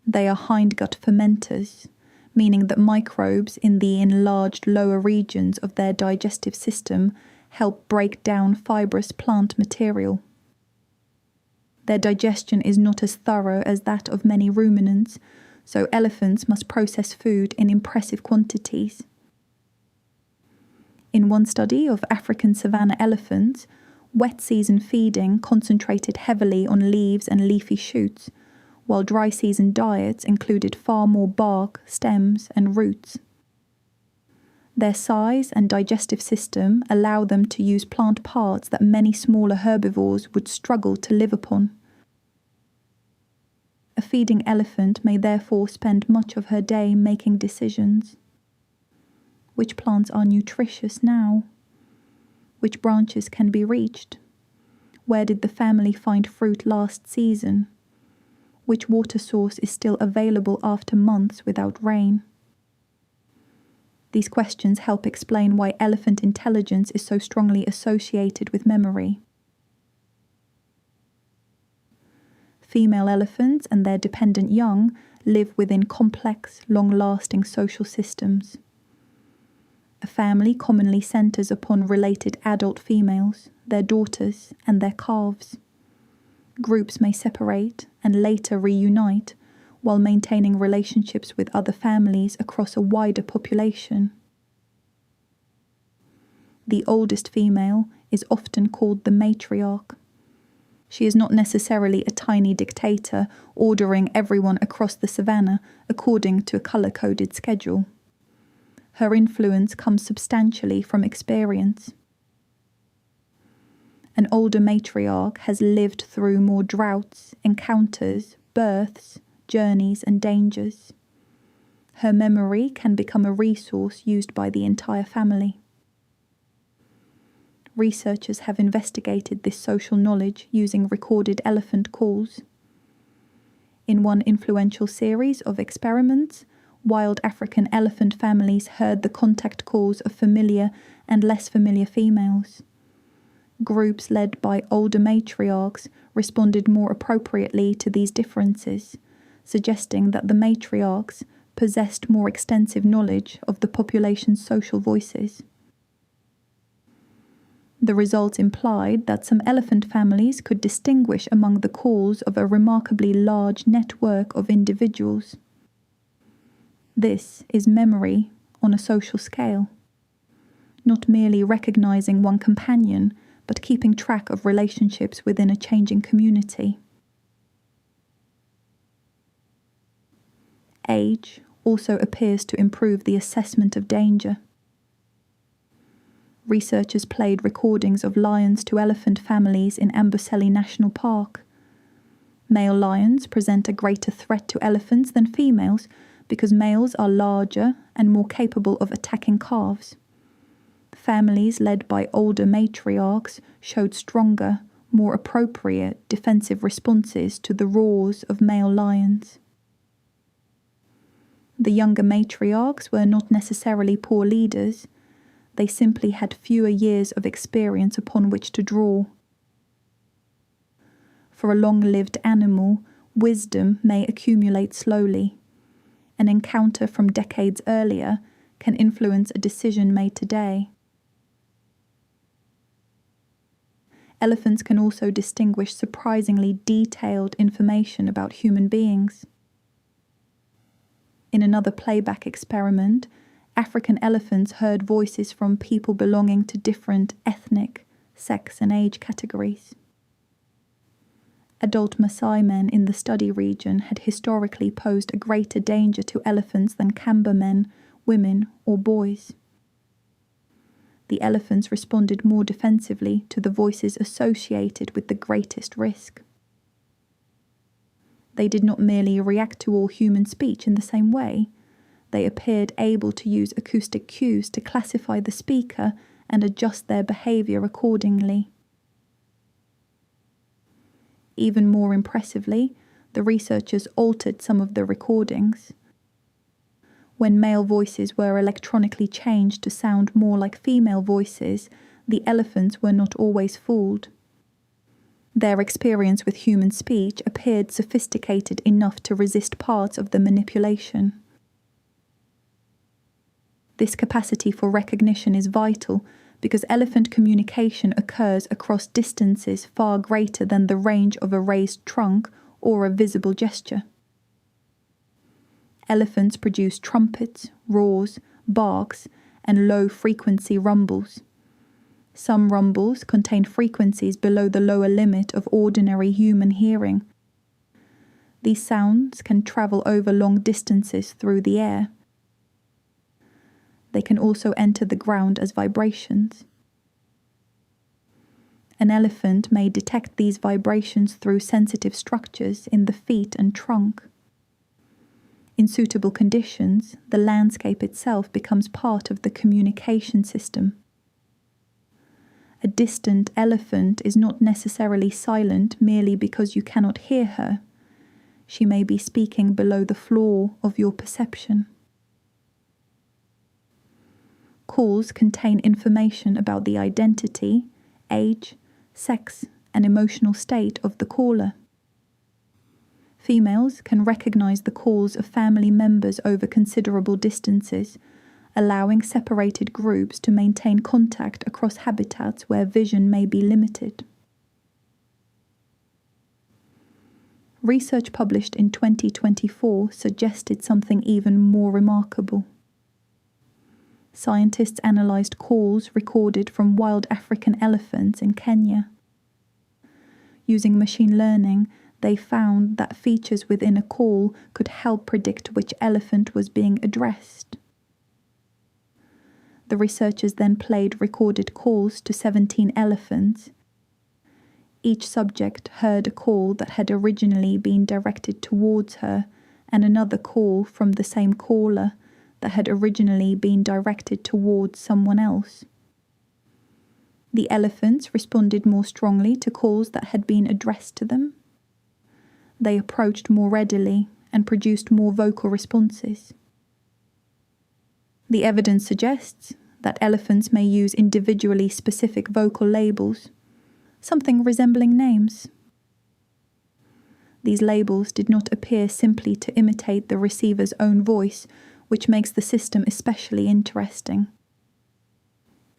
They are hindgut fermenters, meaning that microbes in the enlarged lower regions of their digestive system help break down fibrous plant material. Their digestion is not as thorough as that of many ruminants, so elephants must process food in impressive quantities. In one study of African savanna elephants, wet season feeding concentrated heavily on leaves and leafy shoots, while dry season diets included far more bark, stems, and roots. Their size and digestive system allow them to use plant parts that many smaller herbivores would struggle to live upon. A feeding elephant may therefore spend much of her day making decisions. Which plants are nutritious now? Which branches can be reached? Where did the family find fruit last season? Which water source is still available after months without rain? These questions help explain why elephant intelligence is so strongly associated with memory. Female elephants and their dependent young live within complex, long-lasting social systems. A family commonly centres upon related adult females, their daughters, and their calves. Groups may separate and later reunite while maintaining relationships with other families across a wider population. The oldest female is often called the matriarch. She is not necessarily a tiny dictator ordering everyone across the savannah according to a colour-coded schedule. Her influence comes substantially from experience. An older matriarch has lived through more droughts, encounters, births, journeys, and dangers. Her memory can become a resource used by the entire family. Researchers have investigated this social knowledge using recorded elephant calls. In one influential series of experiments, wild African elephant families heard the contact calls of familiar and less familiar females. Groups led by older matriarchs responded more appropriately to these differences, suggesting that the matriarchs possessed more extensive knowledge of the population's social voices. The results implied that some elephant families could distinguish among the calls of a remarkably large network of individuals. This is memory on a social scale. Not merely recognizing one companion, but keeping track of relationships within a changing community. Age also appears to improve the assessment of danger. Researchers played recordings of lions to elephant families in Amboseli National Park. Male lions present a greater threat to elephants than females because males are larger and more capable of attacking calves. Families led by older matriarchs showed stronger, more appropriate defensive responses to the roars of male lions. The younger matriarchs were not necessarily poor leaders. They simply had fewer years of experience upon which to draw. For a long-lived animal, wisdom may accumulate slowly. An encounter from decades earlier can influence a decision made today. Elephants can also distinguish surprisingly detailed information about human beings. In another playback experiment, African elephants heard voices from people belonging to different ethnic, sex and age categories. Adult Maasai men in the study region had historically posed a greater danger to elephants than Kamba men, women or boys. the elephants responded more defensively to the voices associated with the greatest risk. They did not merely react to all human speech in the same way. They appeared able to use acoustic cues to classify the speaker and adjust their behaviour accordingly. Even more impressively, the researchers altered some of the recordings. When male voices were electronically changed to sound more like female voices, the elephants were not always fooled. Their experience with human speech appeared sophisticated enough to resist parts of the manipulation. This capacity for recognition is vital because elephant communication occurs across distances far greater than the range of a raised trunk or a visible gesture. Elephants produce trumpets, roars, barks, and low-frequency rumbles. Some rumbles contain frequencies below the lower limit of ordinary human hearing. These sounds can travel over long distances through the air. They can also enter the ground as vibrations. An elephant may detect these vibrations through sensitive structures in the feet and trunk. In suitable conditions, the landscape itself becomes part of the communication system. A distant elephant is not necessarily silent merely because you cannot hear her. She may be speaking below the floor of your perception. Calls contain information about the identity, age, sex, and emotional state of the caller. Females can recognize the calls of family members over considerable distances, allowing separated groups to maintain contact across habitats where vision may be limited. Research published in 2024 suggested something even more remarkable. Scientists analyzed calls recorded from wild African elephants in Kenya. Using machine learning, they found that features within a call could help predict which elephant was being addressed. The researchers then played recorded calls to 17 elephants. Each subject heard a call that had originally been directed towards her, and another call from the same caller that had originally been directed towards someone else. The elephants responded more strongly to calls that had been addressed to them. They approached more readily and produced more vocal responses. The evidence suggests that elephants may use individually specific vocal labels, something resembling names. These labels did not appear simply to imitate the receiver's own voice, which makes the system especially interesting.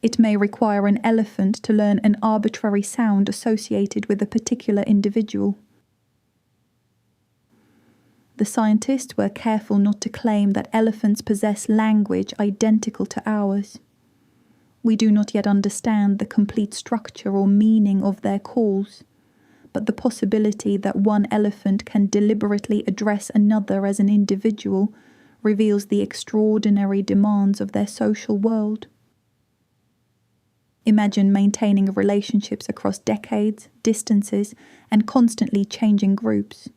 It may require an elephant to learn an arbitrary sound associated with a particular individual. The scientists were careful not to claim that elephants possess language identical to ours. We do not yet understand the complete structure or meaning of their calls, but the possibility that one elephant can deliberately address another as an individual reveals the extraordinary demands of their social world. Imagine maintaining relationships across decades, distances, and constantly changing groups.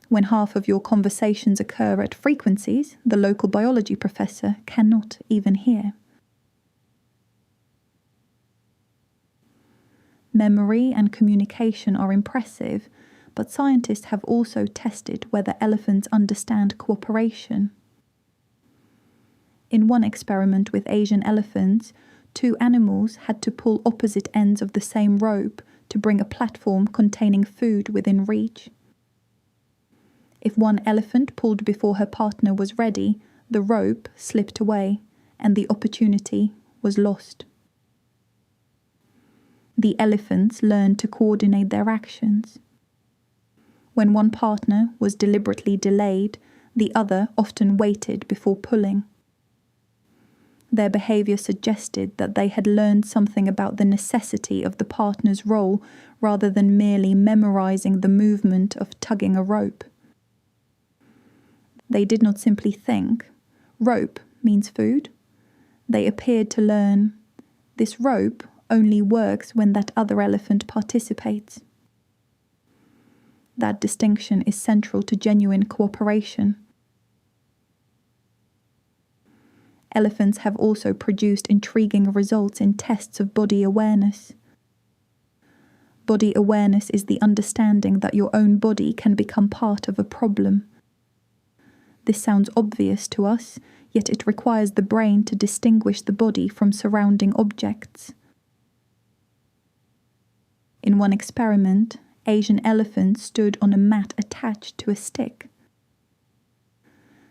When half of your conversations occur at frequencies the local biology professor cannot even hear. Memory and communication are impressive, but scientists have also tested whether elephants understand cooperation. In one experiment with Asian elephants, 2 animals had to pull opposite ends of the same rope to bring a platform containing food within reach. If one elephant pulled before her partner was ready, the rope slipped away, and the opportunity was lost. The elephants learned to coordinate their actions. When one partner was deliberately delayed, the other often waited before pulling. Their behaviour suggested that they had learned something about the necessity of the partner's role rather than merely memorising the movement of tugging a rope. They did not simply think, rope means food. They appeared to learn, This rope only works when that other elephant participates. That distinction is central to genuine cooperation. Elephants have also produced intriguing results in tests of body awareness. Body awareness is the understanding that your own body can become part of a problem. This sounds obvious to us, yet it requires the brain to distinguish the body from surrounding objects. In one experiment, Asian elephants stood on a mat attached to a stick.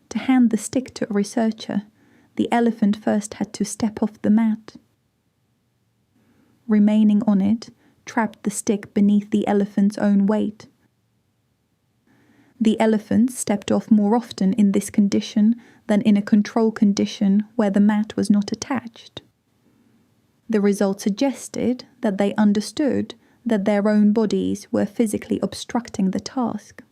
To hand the stick to a researcher, the elephant first had to step off the mat. Remaining on it, trapped the stick beneath the elephant's own weight. The elephant stepped off more often in this condition than in a control condition where the mat was not attached. The result suggested that they understood that their own bodies were physically obstructing the task.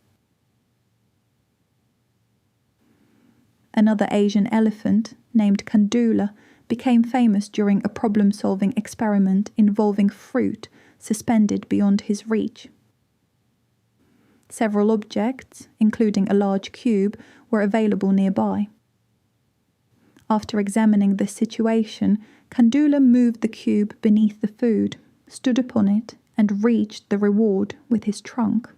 Another Asian elephant, named Kandula, became famous during a problem-solving experiment involving fruit suspended beyond his reach. Several objects, including a large cube, were available nearby. After examining the situation, Kandula moved the cube beneath the food, stood upon it, and reached the reward with his trunk.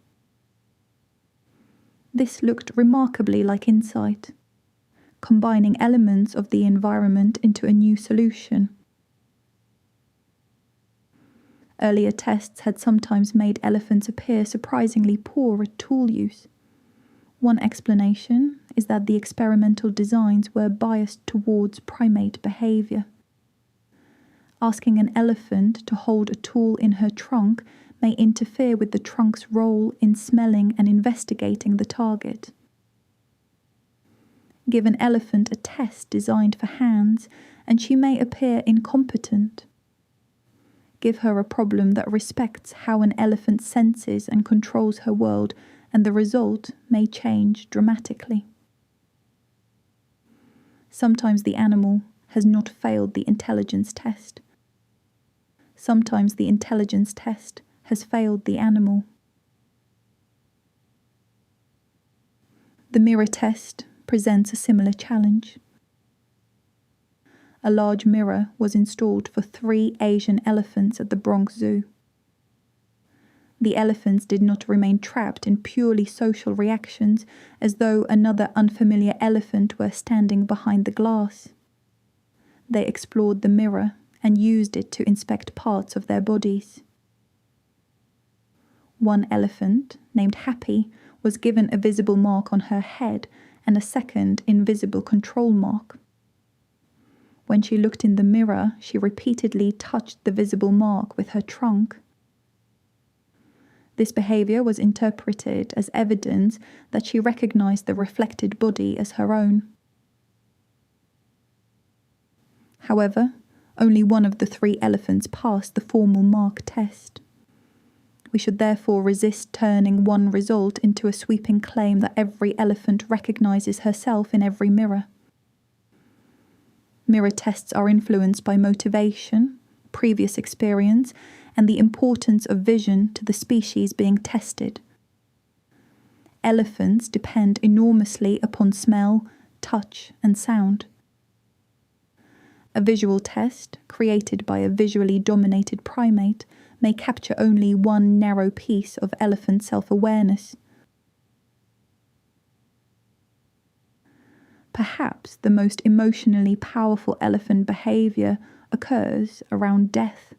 This looked remarkably like insight, combining elements of the environment into a new solution. Earlier tests had sometimes made elephants appear surprisingly poor at tool use. One explanation is that the experimental designs were biased towards primate behaviour. Asking an elephant to hold a tool in her trunk may interfere with the trunk's role in smelling and investigating the target. Give an elephant a test designed for hands, and she may appear incompetent. Give her a problem that respects how an elephant senses and controls her world, and the result may change dramatically. Sometimes the animal has not failed the intelligence test. Sometimes the intelligence test has failed the animal. The mirror test presents a similar challenge. A large mirror was installed for 3 Asian elephants at the Bronx Zoo. The elephants did not remain trapped in purely social reactions as though another unfamiliar elephant were standing behind the glass. They explored the mirror and used it to inspect parts of their bodies. One elephant, named Happy, was given a visible mark on her head and a second invisible control mark. When she looked in the mirror, she repeatedly touched the visible mark with her trunk. This behaviour was interpreted as evidence that she recognized the reflected body as her own. However, only one of the 3 elephants passed the formal mark test. We should therefore resist turning one result into a sweeping claim that every elephant recognizes herself in every mirror. Mirror tests are influenced by motivation, previous experience, and the importance of vision to the species being tested. Elephants depend enormously upon smell, touch, and sound. A visual test, created by a visually dominated primate, may capture only one narrow piece of elephant self-awareness. Perhaps the most emotionally powerful elephant behaviour occurs around death.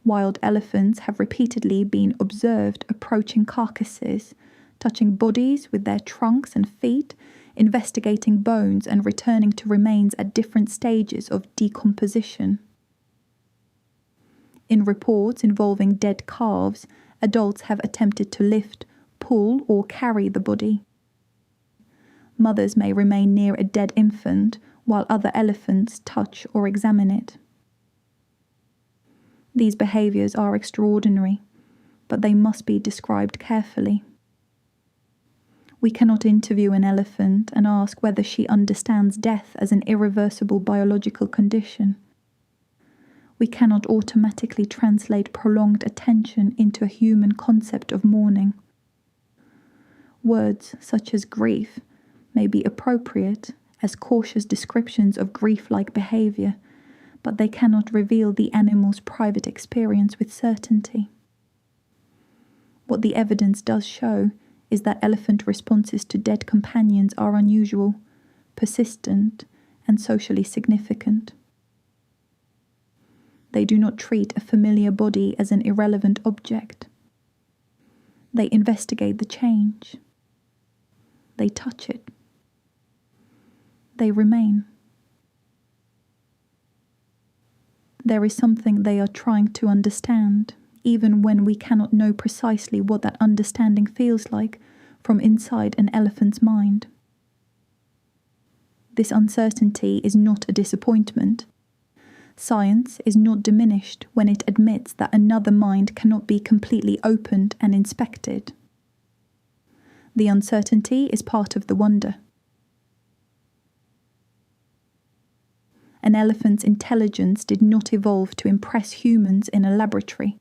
Wild elephants have repeatedly been observed approaching carcasses, touching bodies with their trunks and feet, investigating bones and returning to remains at different stages of decomposition. In reports involving dead calves, adults have attempted to lift, pull, or carry the body. Mothers may remain near a dead infant while other elephants touch or examine it. These behaviours are extraordinary, but they must be described carefully. We cannot interview an elephant and ask whether she understands death as an irreversible biological condition. We cannot automatically translate prolonged attention into a human concept of mourning. Words such as grief may be appropriate as cautious descriptions of grief-like behaviour, but they cannot reveal the animal's private experience with certainty. What the evidence does show is that elephant responses to dead companions are unusual, persistent, and socially significant. They do not treat a familiar body as an irrelevant object. They investigate the change. They touch it. They remain. There is something they are trying to understand, even when we cannot know precisely what that understanding feels like from inside an elephant's mind. This uncertainty is not a disappointment. Science is not diminished when it admits that another mind cannot be completely opened and inspected. The uncertainty is part of the wonder. An elephant's intelligence did not evolve to impress humans in a laboratory.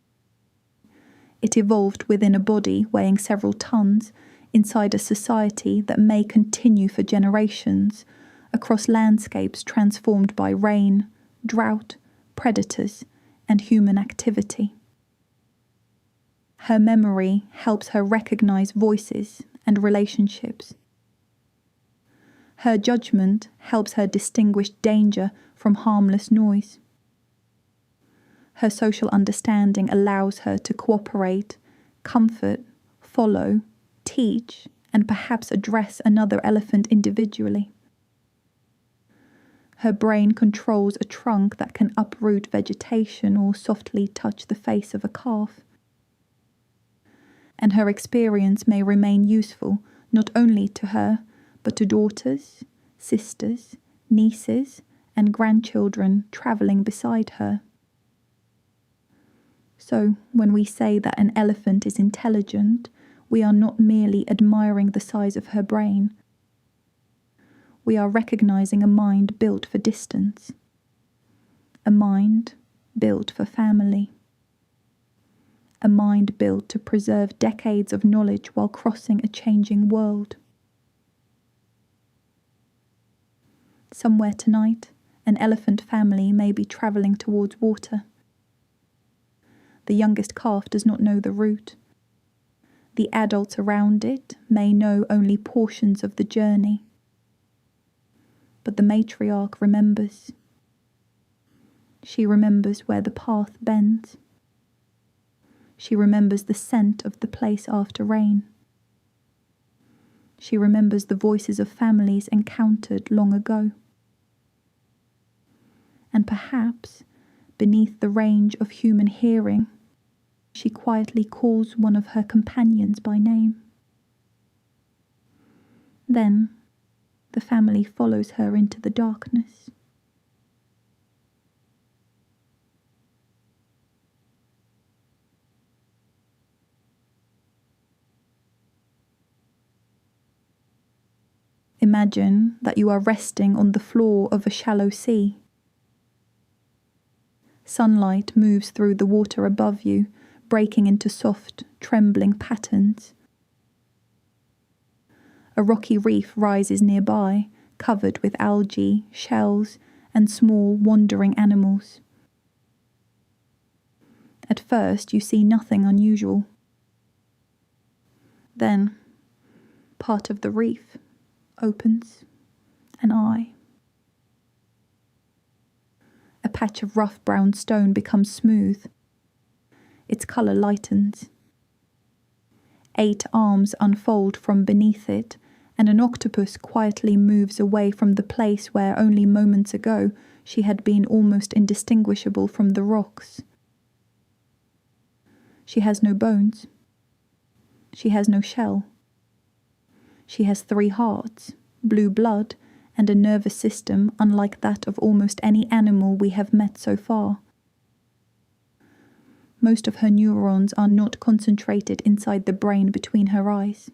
It evolved within a body weighing several tons inside a society that may continue for generations across landscapes transformed by rain, drought, predators, and human activity. Her memory helps her recognize voices and relationships. Her judgment helps her distinguish danger from harmless noise. Her social understanding allows her to cooperate, comfort, follow, teach, and perhaps address another elephant individually. Her brain controls a trunk that can uproot vegetation or softly touch the face of a calf. And her experience may remain useful not only to her, but to daughters, sisters, nieces, and grandchildren travelling beside her. So, when we say that an elephant is intelligent, we are not merely admiring the size of her brain. We are recognizing a mind built for distance, a mind built for family, a mind built to preserve decades of knowledge while crossing a changing world. Somewhere tonight, an elephant family may be travelling towards water. The youngest calf does not know the route. The adults around it may know only portions of the journey. But the matriarch remembers. She remembers where the path bends. She remembers the scent of the place after rain. She remembers the voices of families encountered long ago. And perhaps, beneath the range of human hearing, she quietly calls one of her companions by name. Then, the family follows her into the darkness. Imagine that you are resting on the floor of a shallow sea. Sunlight moves through the water above you, breaking into soft, trembling patterns. A rocky reef rises nearby, covered with algae, shells, and small, wandering animals. At first, you see nothing unusual. Then, part of the reef opens an eye. A patch of rough brown stone becomes smooth. Its colour lightens. 8 arms unfold from beneath it, and an octopus quietly moves away from the place where only moments ago she had been almost indistinguishable from the rocks. She has no bones. She has no shell. She has 3 hearts, blue blood, and a nervous system unlike that of almost any animal we have met so far. Most of her neurons are not concentrated inside the brain between her eyes.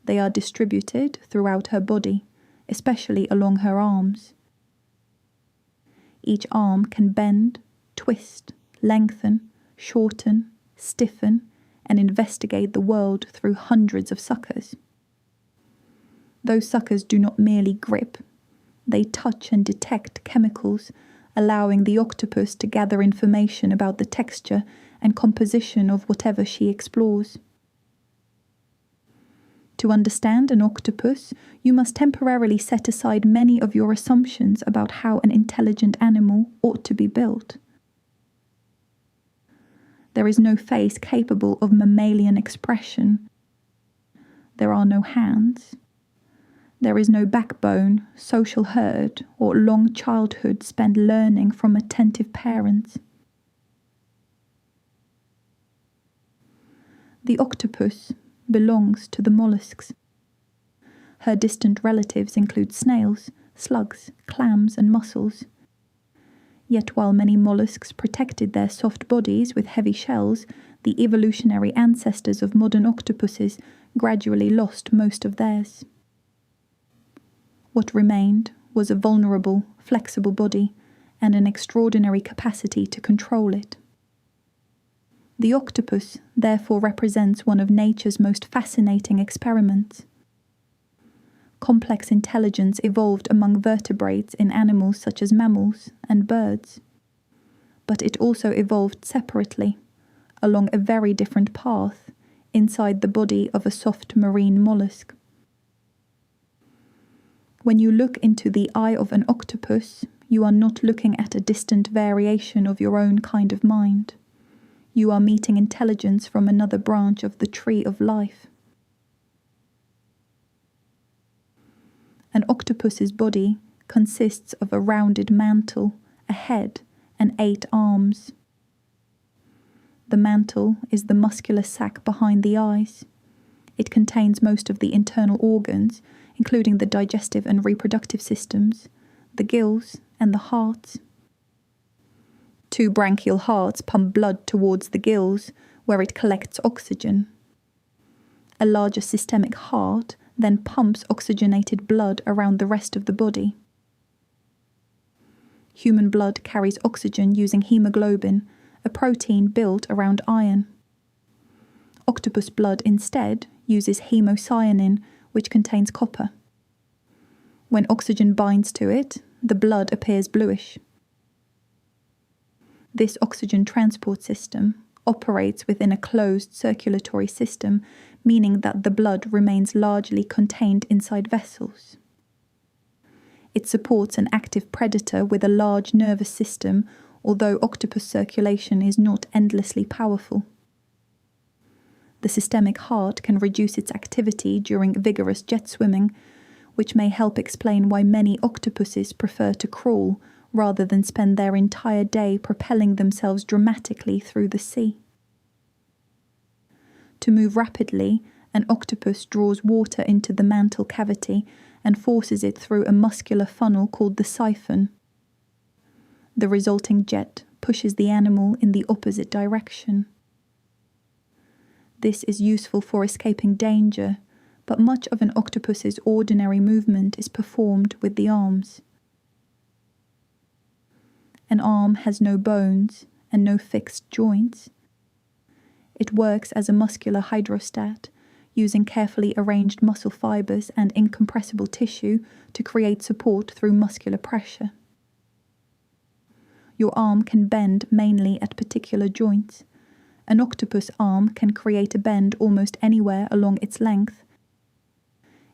They are distributed throughout her body, especially along her arms. Each arm can bend, twist, lengthen, shorten, stiffen, and investigate the world through hundreds of suckers. Those suckers do not merely grip, they touch and detect chemicals, allowing the octopus to gather information about the texture and composition of whatever she explores. To understand an octopus, you must temporarily set aside many of your assumptions about how an intelligent animal ought to be built. There is no face capable of mammalian expression. There are no hands. There is no backbone, social herd, or long childhood spent learning from attentive parents. The octopus belongs to the mollusks. Her distant relatives include snails, slugs, clams, and mussels. Yet while many mollusks protected their soft bodies with heavy shells, the evolutionary ancestors of modern octopuses gradually lost most of theirs. What remained was a vulnerable, flexible body and an extraordinary capacity to control it. The octopus therefore represents one of nature's most fascinating experiments. Complex intelligence evolved among vertebrates in animals such as mammals and birds. But it also evolved separately, along a very different path, inside the body of a soft marine mollusk. When you look into the eye of an octopus, you are not looking at a distant variation of your own kind of mind. You are meeting intelligence from another branch of the tree of life. An octopus's body consists of a rounded mantle, a head, and 8 arms. The mantle is the muscular sac behind the eyes. It contains most of the internal organs, including the digestive and reproductive systems, the gills, and the heart. 2 branchial hearts pump blood towards the gills, where it collects oxygen. A larger systemic heart then pumps oxygenated blood around the rest of the body. Human blood carries oxygen using hemoglobin, a protein built around iron. Octopus blood instead uses hemocyanin, which contains copper. When oxygen binds to it, the blood appears bluish. This oxygen transport system operates within a closed circulatory system, meaning that the blood remains largely contained inside vessels. It supports an active predator with a large nervous system, although octopus circulation is not endlessly powerful. The systemic heart can reduce its activity during vigorous jet swimming, which may help explain why many octopuses prefer to crawl rather than spend their entire day propelling themselves dramatically through the sea. To move rapidly, an octopus draws water into the mantle cavity and forces it through a muscular funnel called the siphon. The resulting jet pushes the animal in the opposite direction. This is useful for escaping danger, but much of an octopus's ordinary movement is performed with the arms. An arm has no bones and no fixed joints. It works as a muscular hydrostat, using carefully arranged muscle fibers and incompressible tissue to create support through muscular pressure. Your arm can bend mainly at particular joints. An octopus arm can create a bend almost anywhere along its length.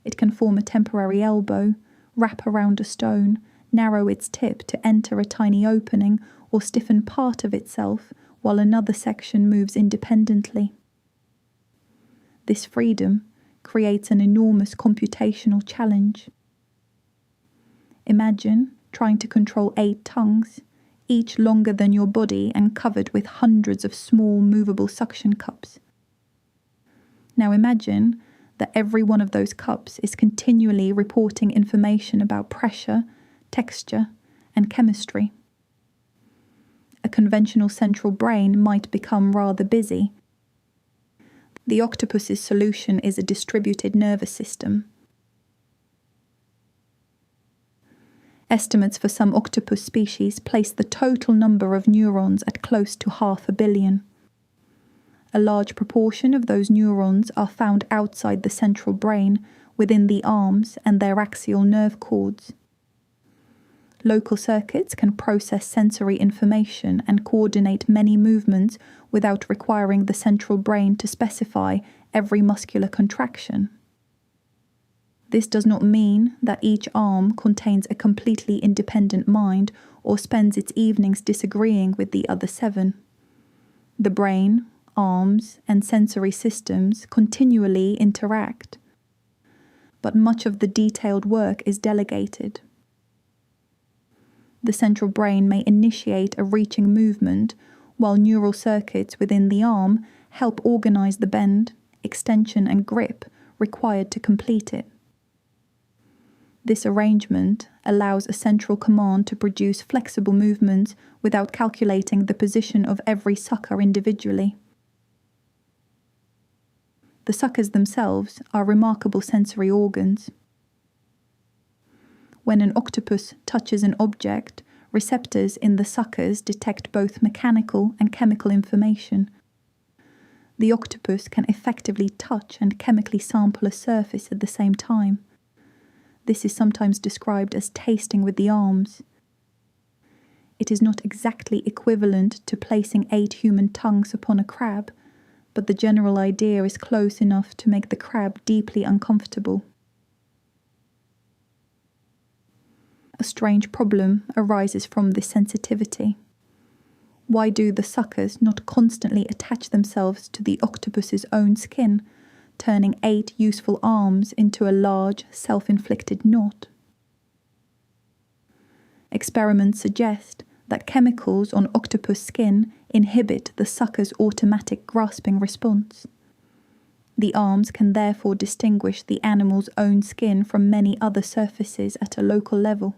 It can form a temporary elbow, wrap around a stone, narrow its tip to enter a tiny opening, or stiffen part of itself while another section moves independently. This freedom creates an enormous computational challenge. Imagine trying to control 8 tongues, each longer than your body and covered with hundreds of small movable suction cups. Now imagine that every one of those cups is continually reporting information about pressure, texture, and chemistry. A conventional central brain might become rather busy. The octopus's solution is a distributed nervous system. Estimates for some octopus species place the total number of neurons at close to 500 million. A large proportion of those neurons are found outside the central brain, within the arms and their axial nerve cords. Local circuits can process sensory information and coordinate many movements without requiring the central brain to specify every muscular contraction. This does not mean that each arm contains a completely independent mind or spends its evenings disagreeing with the other 7. The brain, arms, and sensory systems continually interact, but much of the detailed work is delegated. The central brain may initiate a reaching movement, while neural circuits within the arm help organize the bend, extension, and grip required to complete it. This arrangement allows a central command to produce flexible movements without calculating the position of every sucker individually. The suckers themselves are remarkable sensory organs. When an octopus touches an object, receptors in the suckers detect both mechanical and chemical information. The octopus can effectively touch and chemically sample a surface at the same time. This is sometimes described as tasting with the arms. It is not exactly equivalent to placing 8 human tongues upon a crab, but the general idea is close enough to make the crab deeply uncomfortable. A strange problem arises from this sensitivity. Why do the suckers not constantly attach themselves to the octopus's own skin, turning 8 useful arms into a large, self-inflicted knot? Experiments suggest that chemicals on octopus skin inhibit the sucker's automatic grasping response. The arms can therefore distinguish the animal's own skin from many other surfaces at a local level.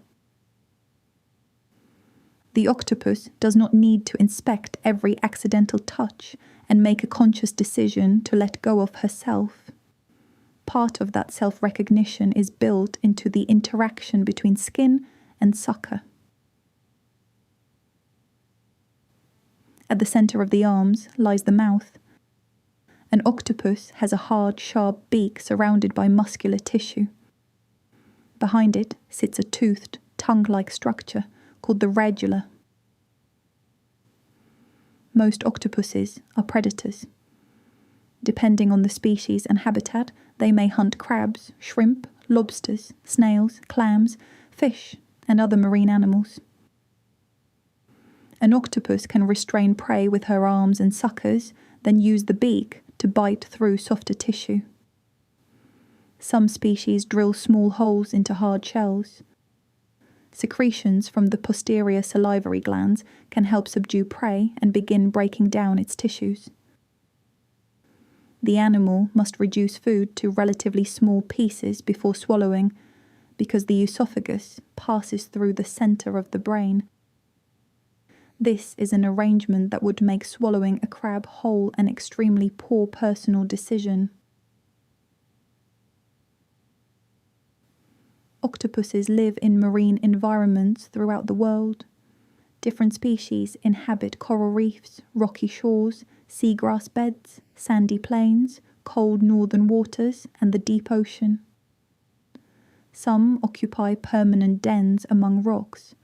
The octopus does not need to inspect every accidental touch and make a conscious decision to let go of herself. Part of that self-recognition is built into the interaction between skin and sucker. At the center of the arms lies the mouth. An octopus has a hard, sharp beak surrounded by muscular tissue. Behind it sits a toothed, tongue-like structure called the radula. Most octopuses are predators. Depending on the species and habitat, they may hunt crabs, shrimp, lobsters, snails, clams, fish, and other marine animals. An octopus can restrain prey with her arms and suckers, then use the beak to bite through softer tissue. Some species drill small holes into hard shells. Secretions from the posterior salivary glands can help subdue prey and begin breaking down its tissues. The animal must reduce food to relatively small pieces before swallowing, because the esophagus passes through the center of the brain. This is an arrangement that would make swallowing a crab whole an extremely poor personal decision. Octopuses live in marine environments throughout the world. Different species inhabit coral reefs, rocky shores, seagrass beds, sandy plains, cold northern waters, and the deep ocean. Some occupy permanent dens among rocks.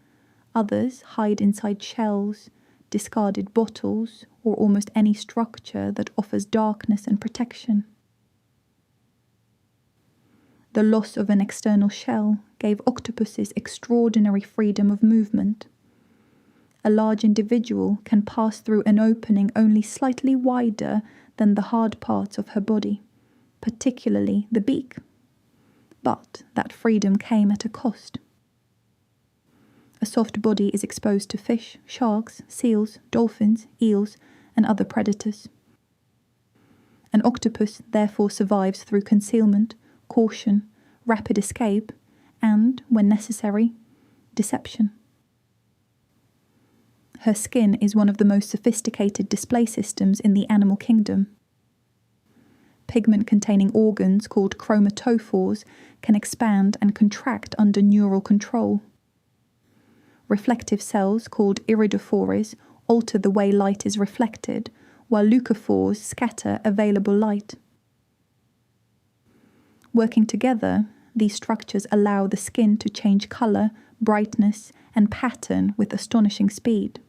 Others hide inside shells, discarded bottles, or almost any structure that offers darkness and protection. The loss of an external shell gave octopuses extraordinary freedom of movement. A large individual can pass through an opening only slightly wider than the hard parts of her body, particularly the beak. But that freedom came at a cost. A soft body is exposed to fish, sharks, seals, dolphins, eels, and other predators. An octopus therefore survives through concealment, caution, rapid escape, and, when necessary, deception. Her skin is one of the most sophisticated display systems in the animal kingdom. pigment-containing organs called chromatophores can expand and contract under neural control. Reflective cells called iridophores alter the way light is reflected, while leucophores scatter available light. Working together, these structures allow the skin to change colour, brightness, and pattern with astonishing speed.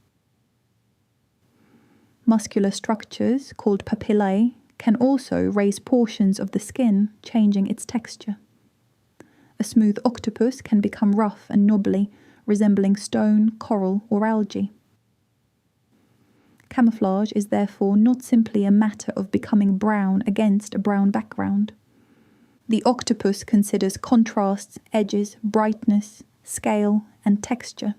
Muscular structures, called papillae, can also raise portions of the skin, changing its texture. A smooth octopus can become rough and knobbly, resembling stone, coral, or algae. Camouflage is therefore not simply a matter of becoming brown against a brown background. The octopus considers contrasts, edges, brightness, scale, and texture.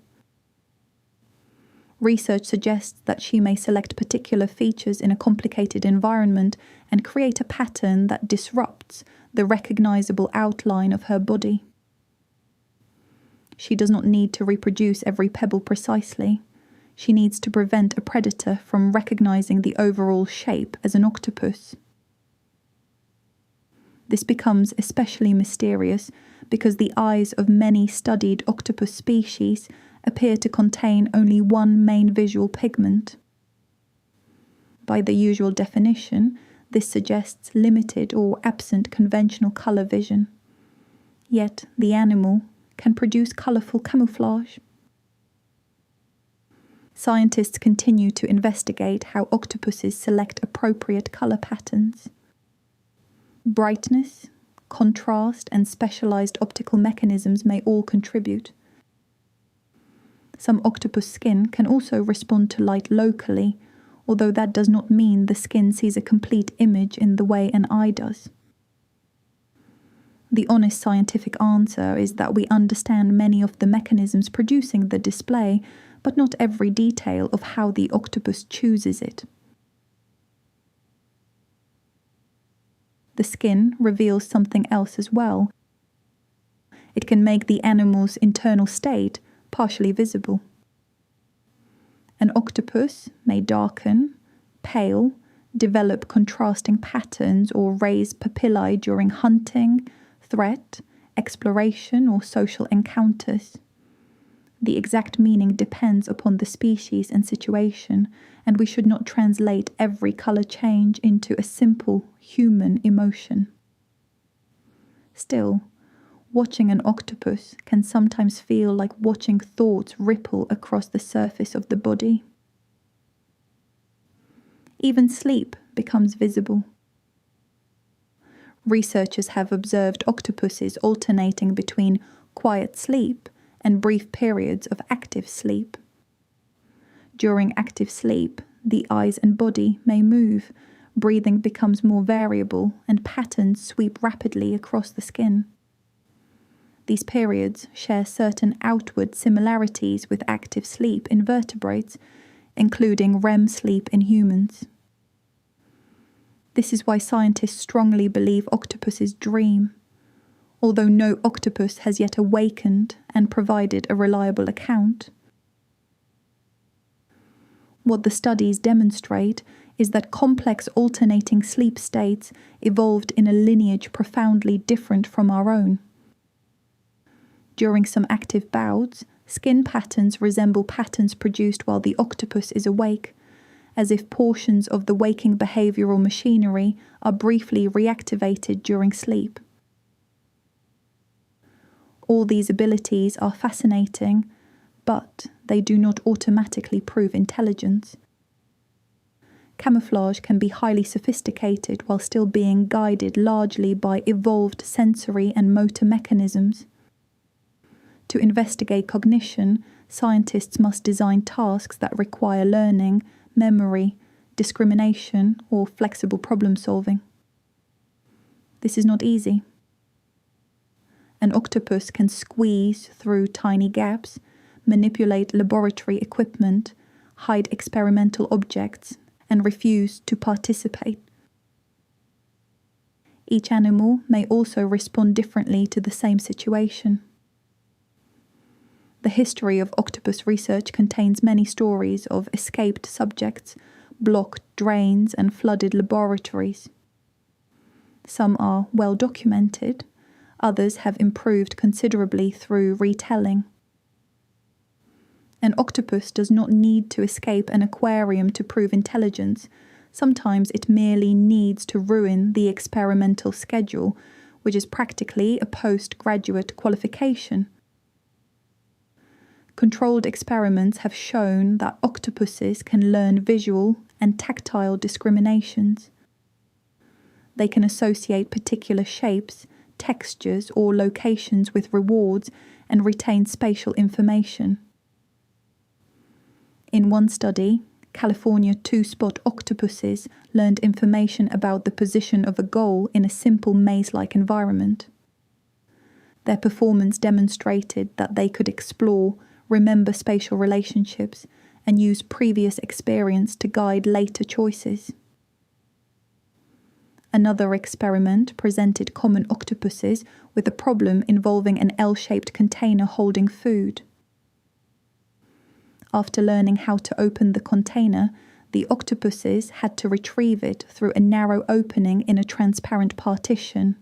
Research suggests that she may select particular features in a complicated environment and create a pattern that disrupts the recognizable outline of her body. She does not need to reproduce every pebble precisely. She needs to prevent a predator from recognizing the overall shape as an octopus. This becomes especially mysterious because the eyes of many studied octopus species appear to contain only one main visual pigment. By the usual definition, this suggests limited or absent conventional colour vision. Yet the animal can produce colourful camouflage. Scientists continue to investigate how octopuses select appropriate colour patterns. Brightness, contrast, and specialized optical mechanisms may all contribute. Some octopus skin can also respond to light locally, although that does not mean the skin sees a complete image in the way an eye does. The honest scientific answer is that we understand many of the mechanisms producing the display, but not every detail of how the octopus chooses it. The skin reveals something else as well. It can make the animal's internal state partially visible. An octopus may darken, pale, develop contrasting patterns, or raise papillae during hunting, threat, exploration, or social encounters. The exact meaning depends upon the species and situation, and we should not translate every colour change into a simple human emotion. Still, watching an octopus can sometimes feel like watching thoughts ripple across the surface of the body. Even sleep becomes visible. Researchers have observed octopuses alternating between quiet sleep and brief periods of active sleep. During active sleep, the eyes and body may move, breathing becomes more variable, and patterns sweep rapidly across the skin. These periods share certain outward similarities with active sleep in vertebrates, including REM sleep in humans. This is why scientists strongly believe octopuses dream. Although no octopus has yet awakened and provided a reliable account. What the studies demonstrate is that complex alternating sleep states evolved in a lineage profoundly different from our own. During some active bouts, skin patterns resemble patterns produced while the octopus is awake, as if portions of the waking behavioural machinery are briefly reactivated during sleep. All these abilities are fascinating, but they do not automatically prove intelligence. Camouflage can be highly sophisticated while still being guided largely by evolved sensory and motor mechanisms. To investigate cognition, scientists must design tasks that require learning, memory, discrimination, or flexible problem solving. This is not easy. An octopus can squeeze through tiny gaps, manipulate laboratory equipment, hide experimental objects, and refuse to participate. Each animal may also respond differently to the same situation. The history of octopus research contains many stories of escaped subjects, blocked drains, and flooded laboratories. Some are well documented, others have improved considerably through retelling. An octopus does not need to escape an aquarium to prove intelligence. Sometimes it merely needs to ruin the experimental schedule, which is practically a postgraduate qualification. Controlled experiments have shown that octopuses can learn visual and tactile discriminations. They can associate particular shapes, textures, or locations with rewards and retain spatial information. In one study, California two-spot octopuses learned information about the position of a goal in a simple maze-like environment. Their performance demonstrated that they could explore, remember spatial relationships, and use previous experience to guide later choices. Another experiment presented common octopuses with a problem involving an L-shaped container holding food. After learning how to open the container, the octopuses had to retrieve it through a narrow opening in a transparent partition.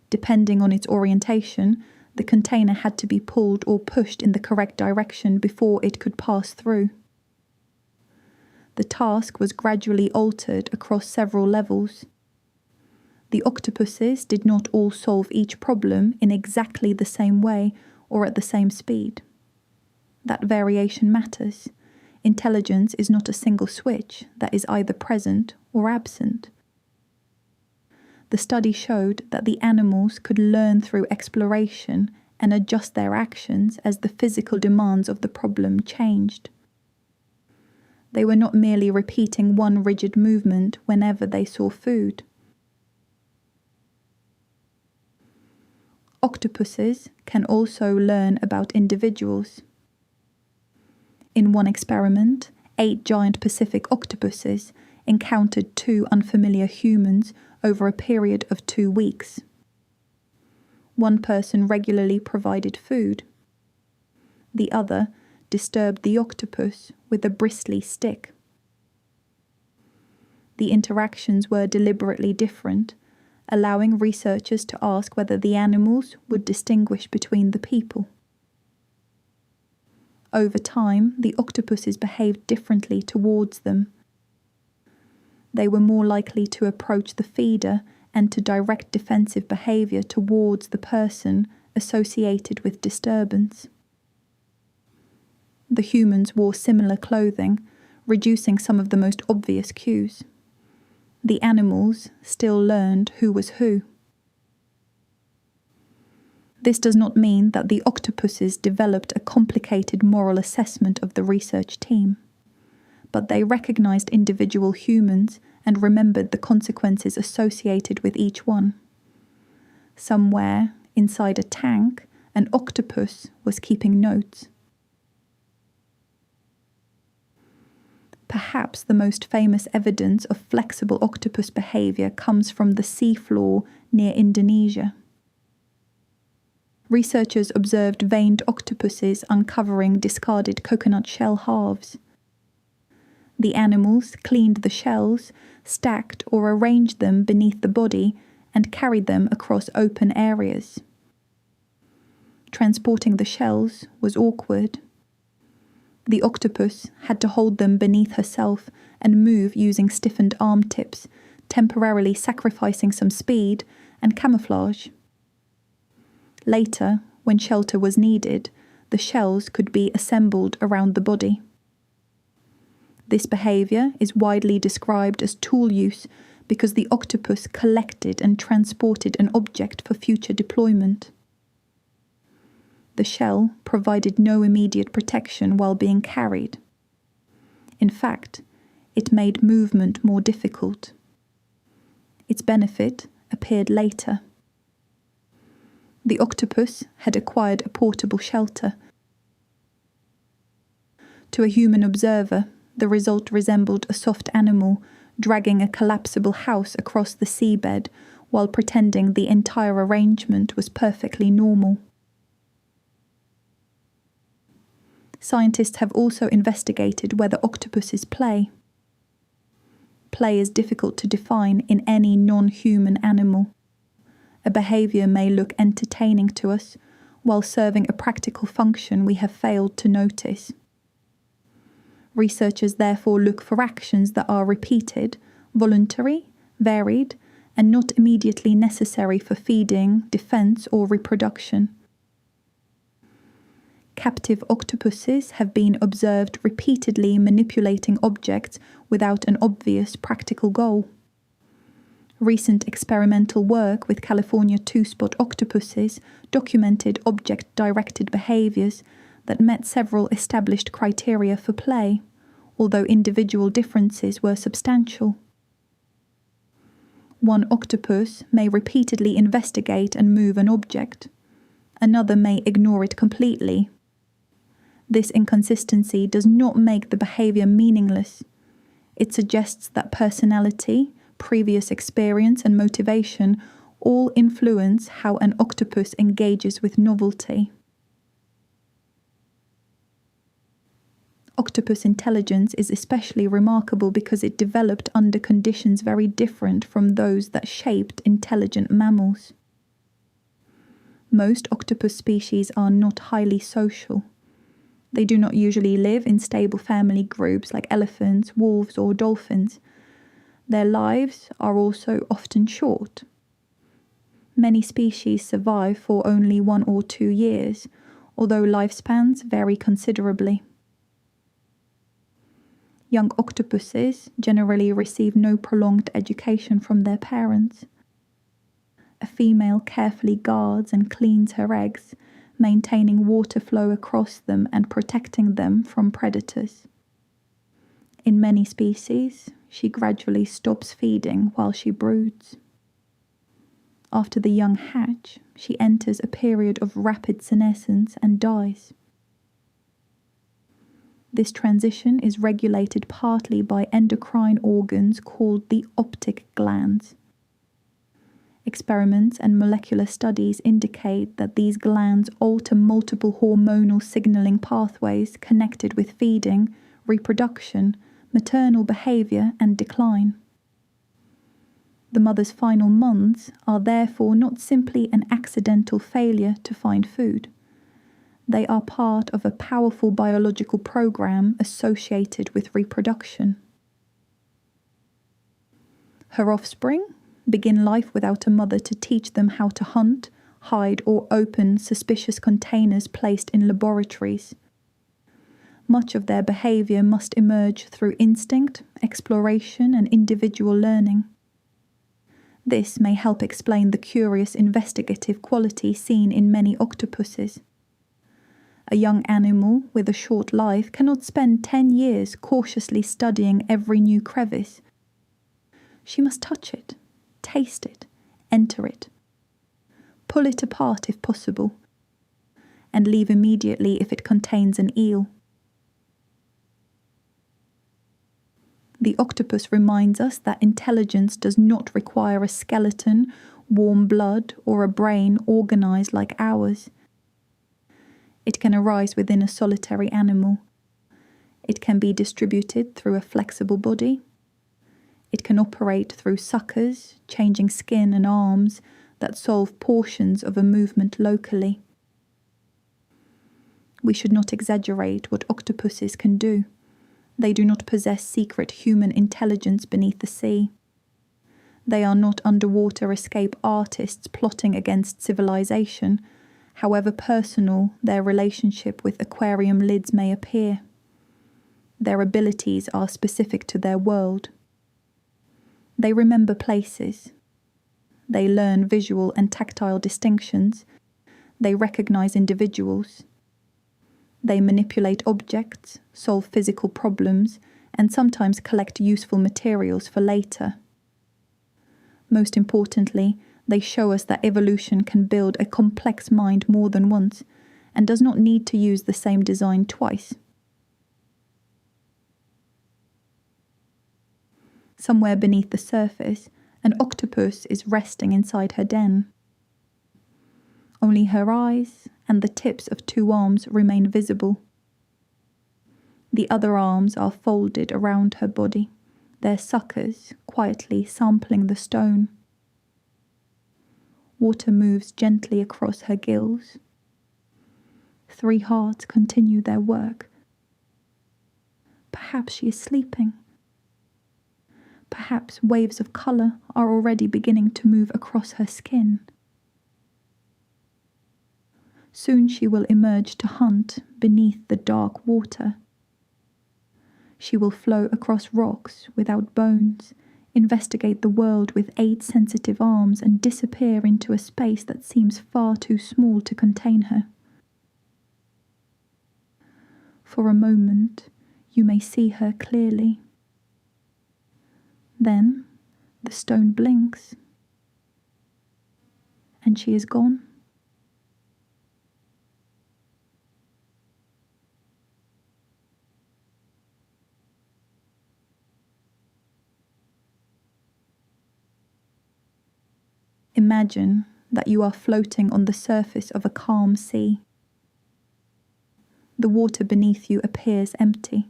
Depending on its orientation, the container had to be pulled or pushed in the correct direction before it could pass through. The task was gradually altered across several levels. The octopuses did not all solve each problem in exactly the same way or at the same speed. That variation matters. Intelligence is not a single switch that is either present or absent. The study showed that the animals could learn through exploration and adjust their actions as the physical demands of the problem changed. They were not merely repeating one rigid movement whenever they saw food. Octopuses can also learn about individuals. In one experiment, 8 giant Pacific octopuses encountered 2 unfamiliar humans over a period of 2 weeks. One person regularly provided food. The other disturbed the octopus with a bristly stick. The interactions were deliberately different, allowing researchers to ask whether the animals would distinguish between the people. Over time, the octopuses behaved differently towards them. They were more likely to approach the feeder and to direct defensive behaviour towards the person associated with disturbance. The humans wore similar clothing, reducing some of the most obvious cues. The animals still learned who was who. This does not mean that the octopuses developed a complicated moral assessment of the research team, but they recognized individual humans and remembered the consequences associated with each one. Somewhere inside a tank, an octopus was keeping notes. Perhaps the most famous evidence of flexible octopus behavior comes from the seafloor near Indonesia. Researchers observed veined octopuses uncovering discarded coconut shell halves. The animals cleaned the shells, stacked or arranged them beneath the body, and carried them across open areas. Transporting the shells was awkward. The octopus had to hold them beneath herself and move using stiffened arm tips, temporarily sacrificing some speed and camouflage. Later, when shelter was needed, the shells could be assembled around the body. This behaviour is widely described as tool use because the octopus collected and transported an object for future deployment. The shell provided no immediate protection while being carried. In fact, it made movement more difficult. Its benefit appeared later. The octopus had acquired a portable shelter. To a human observer, the result resembled a soft animal dragging a collapsible house across the seabed while pretending the entire arrangement was perfectly normal. Scientists have also investigated whether octopuses play. Play is difficult to define in any non-human animal. A behaviour may look entertaining to us, while serving a practical function we have failed to notice. Researchers therefore look for actions that are repeated, voluntary, varied, and not immediately necessary for feeding, defence, or reproduction. Captive octopuses have been observed repeatedly manipulating objects without an obvious practical goal. Recent experimental work with California two-spot octopuses documented object-directed behaviours that met several established criteria for play, although individual differences were substantial. One octopus may repeatedly investigate and move an object. Another may ignore it completely. This inconsistency does not make the behaviour meaningless. It suggests that personality, previous experience, and motivation all influence how an octopus engages with novelty. Octopus intelligence is especially remarkable because it developed under conditions very different from those that shaped intelligent mammals. Most octopus species are not highly social. They do not usually live in stable family groups like elephants, wolves, or dolphins. Their lives are also often short. Many species survive for only 1 or 2 years, although lifespans vary considerably. Young octopuses generally receive no prolonged education from their parents. A female carefully guards and cleans her eggs, maintaining water flow across them and protecting them from predators. In many species, she gradually stops feeding while she broods. After the young hatch, she enters a period of rapid senescence and dies. This transition is regulated partly by endocrine organs called the optic glands. Experiments and molecular studies indicate that these glands alter multiple hormonal signaling pathways connected with feeding, reproduction, maternal behaviour, and decline. The mother's final months are therefore not simply an accidental failure to find food. They are part of a powerful biological program associated with reproduction. Her offspring begin life without a mother to teach them how to hunt, hide, or open suspicious containers placed in laboratories. Much of their behaviour must emerge through instinct, exploration, and individual learning. This may help explain the curious investigative quality seen in many octopuses. A young animal with a short life cannot spend 10 years cautiously studying every new crevice. She must touch it, taste it, enter it, pull it apart if possible, and leave immediately if it contains an eel. The octopus reminds us that intelligence does not require a skeleton, warm blood, or a brain organized like ours. It can arise within a solitary animal. It can be distributed through a flexible body. It can operate through suckers, changing skin and arms that solve portions of a movement locally. We should not exaggerate what octopuses can do. They do not possess secret human intelligence beneath the sea. They are not underwater escape artists plotting against civilization, however personal their relationship with aquarium lids may appear. Their abilities are specific to their world. They remember places. They learn visual and tactile distinctions. They recognize individuals. They manipulate objects, solve physical problems, and sometimes collect useful materials for later. Most importantly, they show us that evolution can build a complex mind more than once, and does not need to use the same design twice. Somewhere beneath the surface, an octopus is resting inside her den. Only her eyes and the tips of 2 arms remain visible. The other arms are folded around her body, their suckers quietly sampling the stone. Water moves gently across her gills. 3 hearts continue their work. Perhaps she is sleeping. Perhaps waves of colour are already beginning to move across her skin. Soon she will emerge to hunt beneath the dark water. She will flow across rocks without bones, investigate the world with 8 sensitive arms, and disappear into a space that seems far too small to contain her. For a moment, you may see her clearly. Then the stone blinks, and she is gone. Imagine that you are floating on the surface of a calm sea. The water beneath you appears empty.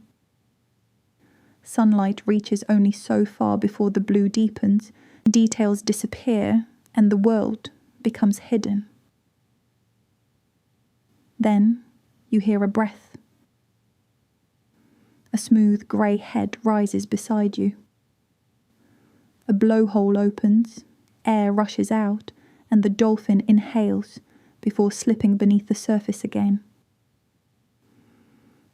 Sunlight reaches only so far before the blue deepens, details disappear, and the world becomes hidden. Then you hear a breath. A smooth grey head rises beside you. A blowhole opens, air rushes out, and the dolphin inhales before slipping beneath the surface again.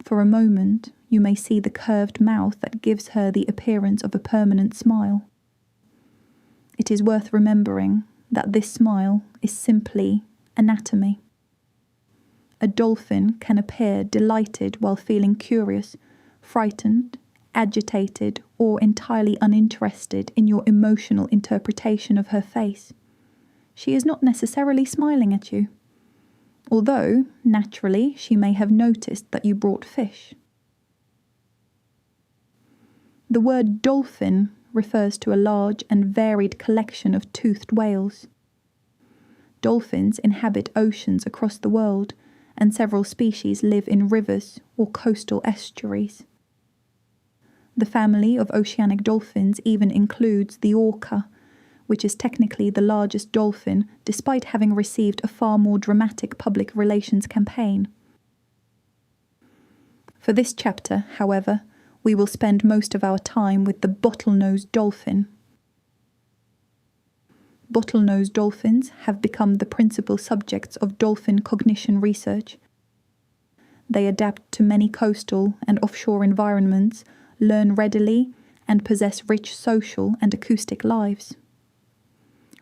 For a moment, you may see the curved mouth that gives her the appearance of a permanent smile. It is worth remembering that this smile is simply anatomy. A dolphin can appear delighted while feeling curious, frightened, agitated, or entirely uninterested in your emotional interpretation of her face. She is not necessarily smiling at you, although, naturally, she may have noticed that you brought fish. The word dolphin refers to a large and varied collection of toothed whales. Dolphins inhabit oceans across the world, and several species live in rivers or coastal estuaries. The family of oceanic dolphins even includes the orca, which is technically the largest dolphin despite having received a far more dramatic public relations campaign. For this chapter, however, we will spend most of our time with the bottlenose dolphin. Bottlenose dolphins have become the principal subjects of dolphin cognition research. They adapt to many coastal and offshore environments, learn readily, and possess rich social and acoustic lives.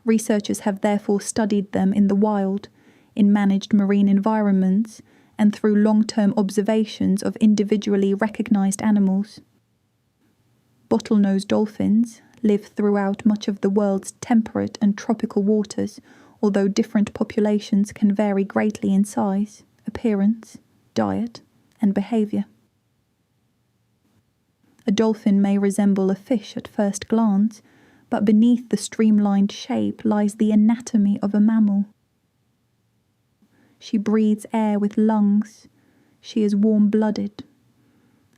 Researchers have therefore studied them in the wild, in managed marine environments, and through long-term observations of individually recognized animals. Bottlenose dolphins live throughout much of the world's temperate and tropical waters, although different populations can vary greatly in size, appearance, diet, and behaviour. A dolphin may resemble a fish at first glance, but beneath the streamlined shape lies the anatomy of a mammal. She breathes air with lungs. She is warm-blooded.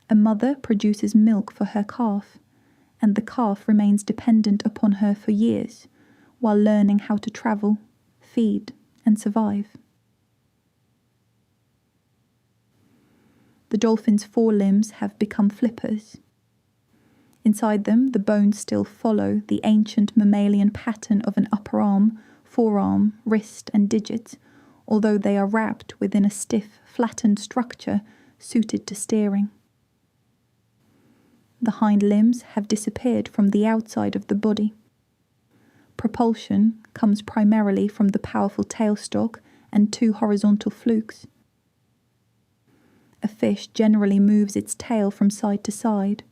A mother produces milk for her calf, and the calf remains dependent upon her for years, while learning how to travel, feed, and survive. The dolphin's forelimbs have become flippers. Inside them, the bones still follow the ancient mammalian pattern of an upper arm, forearm, wrist, and digits, although they are wrapped within a stiff, flattened structure suited to steering. The hind limbs have disappeared from the outside of the body. Propulsion comes primarily from the powerful tailstock and 2 horizontal flukes. A fish generally moves its tail from side to side.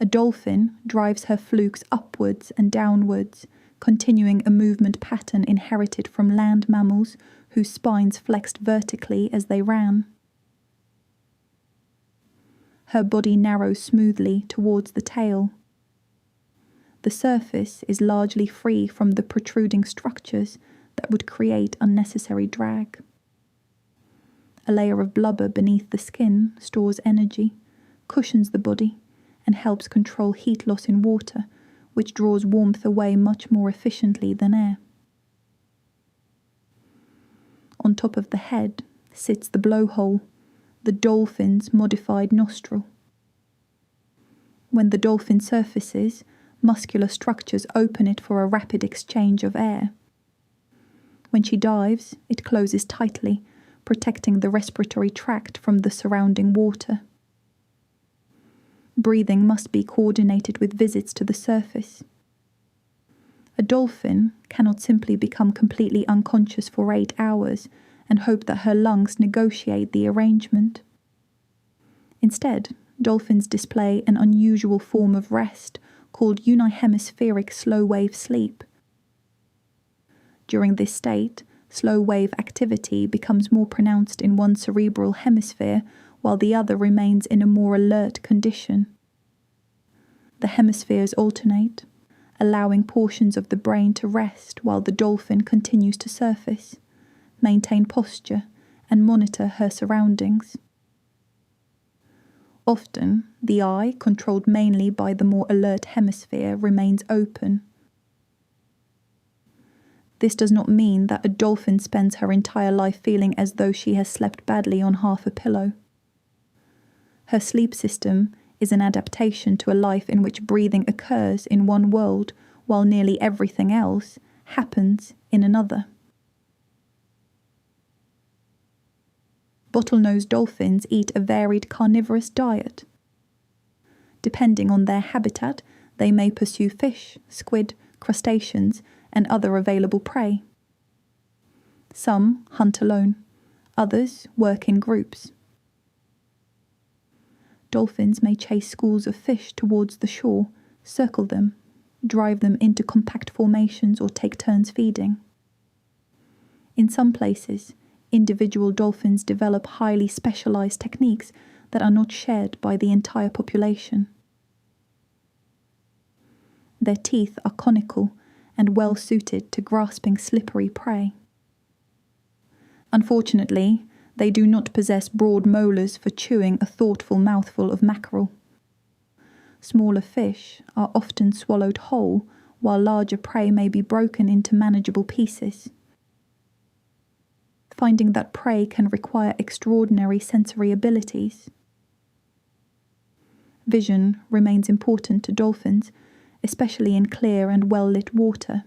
A dolphin drives her flukes upwards and downwards, continuing a movement pattern inherited from land mammals whose spines flexed vertically as they ran. Her body narrows smoothly towards the tail. The surface is largely free from the protruding structures that would create unnecessary drag. A layer of blubber beneath the skin stores energy, cushions the body, and helps control heat loss in water, which draws warmth away much more efficiently than air. On top of the head sits the blowhole, the dolphin's modified nostril. When the dolphin surfaces, muscular structures open it for a rapid exchange of air. When she dives, it closes tightly, protecting the respiratory tract from the surrounding water. Breathing must be coordinated with visits to the surface. A dolphin cannot simply become completely unconscious for 8 hours and hope that her lungs negotiate the arrangement. Instead, dolphins display an unusual form of rest called unihemispheric slow-wave sleep. During this state, slow-wave activity becomes more pronounced in one cerebral hemisphere while the other remains in a more alert condition. The hemispheres alternate, allowing portions of the brain to rest while the dolphin continues to surface, maintain posture, and monitor her surroundings. Often, the eye, controlled mainly by the more alert hemisphere, remains open. This does not mean that a dolphin spends her entire life feeling as though she has slept badly on half a pillow. Her sleep system is an adaptation to a life in which breathing occurs in one world while nearly everything else happens in another. Bottlenose dolphins eat a varied carnivorous diet. Depending on their habitat, they may pursue fish, squid, crustaceans, and other available prey. Some hunt alone, others work in groups. Dolphins may chase schools of fish towards the shore, circle them, drive them into compact formations, or take turns feeding. In some places, individual dolphins develop highly specialized techniques that are not shared by the entire population. Their teeth are conical and well suited to grasping slippery prey. Unfortunately, they do not possess broad molars for chewing a thoughtful mouthful of mackerel. Smaller fish are often swallowed whole, while larger prey may be broken into manageable pieces. Finding that prey can require extraordinary sensory abilities. Vision remains important to dolphins, especially in clear and well-lit water.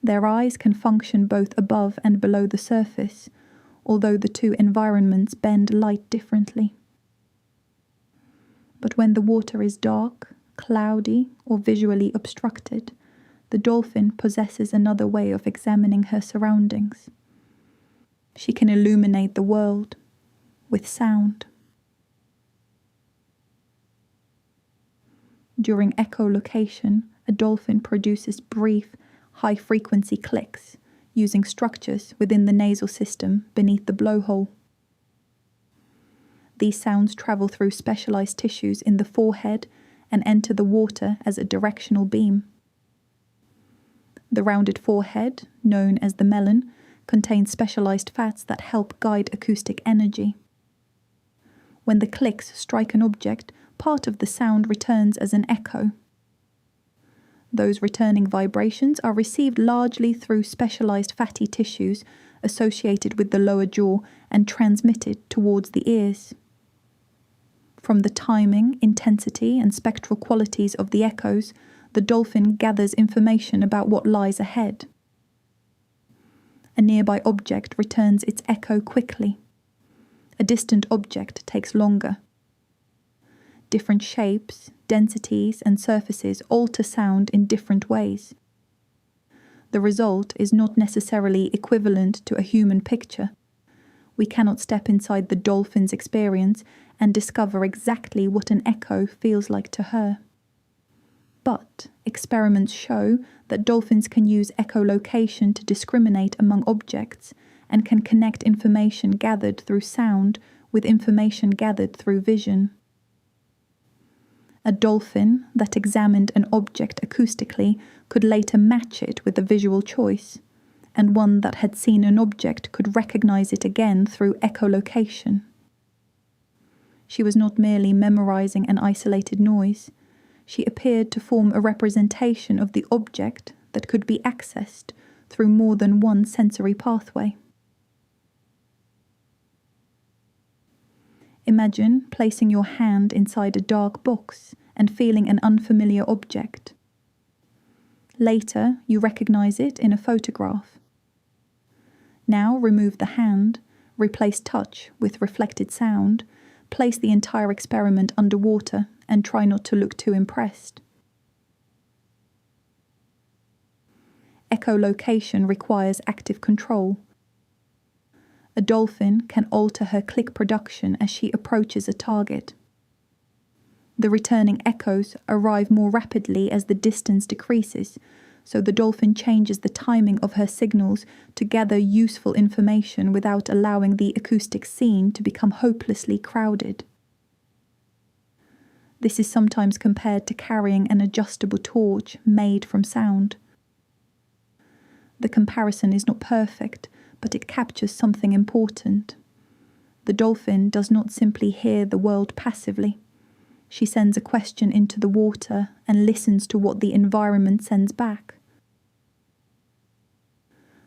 Their eyes can function both above and below the surface, although the two environments bend light differently. But when the water is dark, cloudy, or visually obstructed, the dolphin possesses another way of examining her surroundings. She can illuminate the world with sound. During echolocation, a dolphin produces brief, high-frequency clicks using structures within the nasal system beneath the blowhole. These sounds travel through specialized tissues in the forehead and enter the water as a directional beam. The rounded forehead, known as the melon, contains specialized fats that help guide acoustic energy. When the clicks strike an object, part of the sound returns as an echo. Those returning vibrations are received largely through specialized fatty tissues associated with the lower jaw and transmitted towards the ears. From the timing, intensity, and spectral qualities of the echoes, the dolphin gathers information about what lies ahead. A nearby object returns its echo quickly. A distant object takes longer. Different shapes, densities, and surfaces alter sound in different ways. The result is not necessarily equivalent to a human picture. We cannot step inside the dolphin's experience and discover exactly what an echo feels like to her. But experiments show that dolphins can use echolocation to discriminate among objects and can connect information gathered through sound with information gathered through vision. A dolphin that examined an object acoustically could later match it with a visual choice, and one that had seen an object could recognize it again through echolocation. She was not merely memorizing an isolated noise. She appeared to form a representation of the object that could be accessed through more than one sensory pathway. Imagine placing your hand inside a dark box and feeling an unfamiliar object. Later, you recognize it in a photograph. Now remove the hand, replace touch with reflected sound, place the entire experiment underwater, and try not to look too impressed. Echolocation requires active control. A dolphin can alter her click production as she approaches a target. The returning echoes arrive more rapidly as the distance decreases, so the dolphin changes the timing of her signals to gather useful information without allowing the acoustic scene to become hopelessly crowded. This is sometimes compared to carrying an adjustable torch made from sound. The comparison is not perfect, but it captures something important. The dolphin does not simply hear the world passively. She sends a question into the water and listens to what the environment sends back.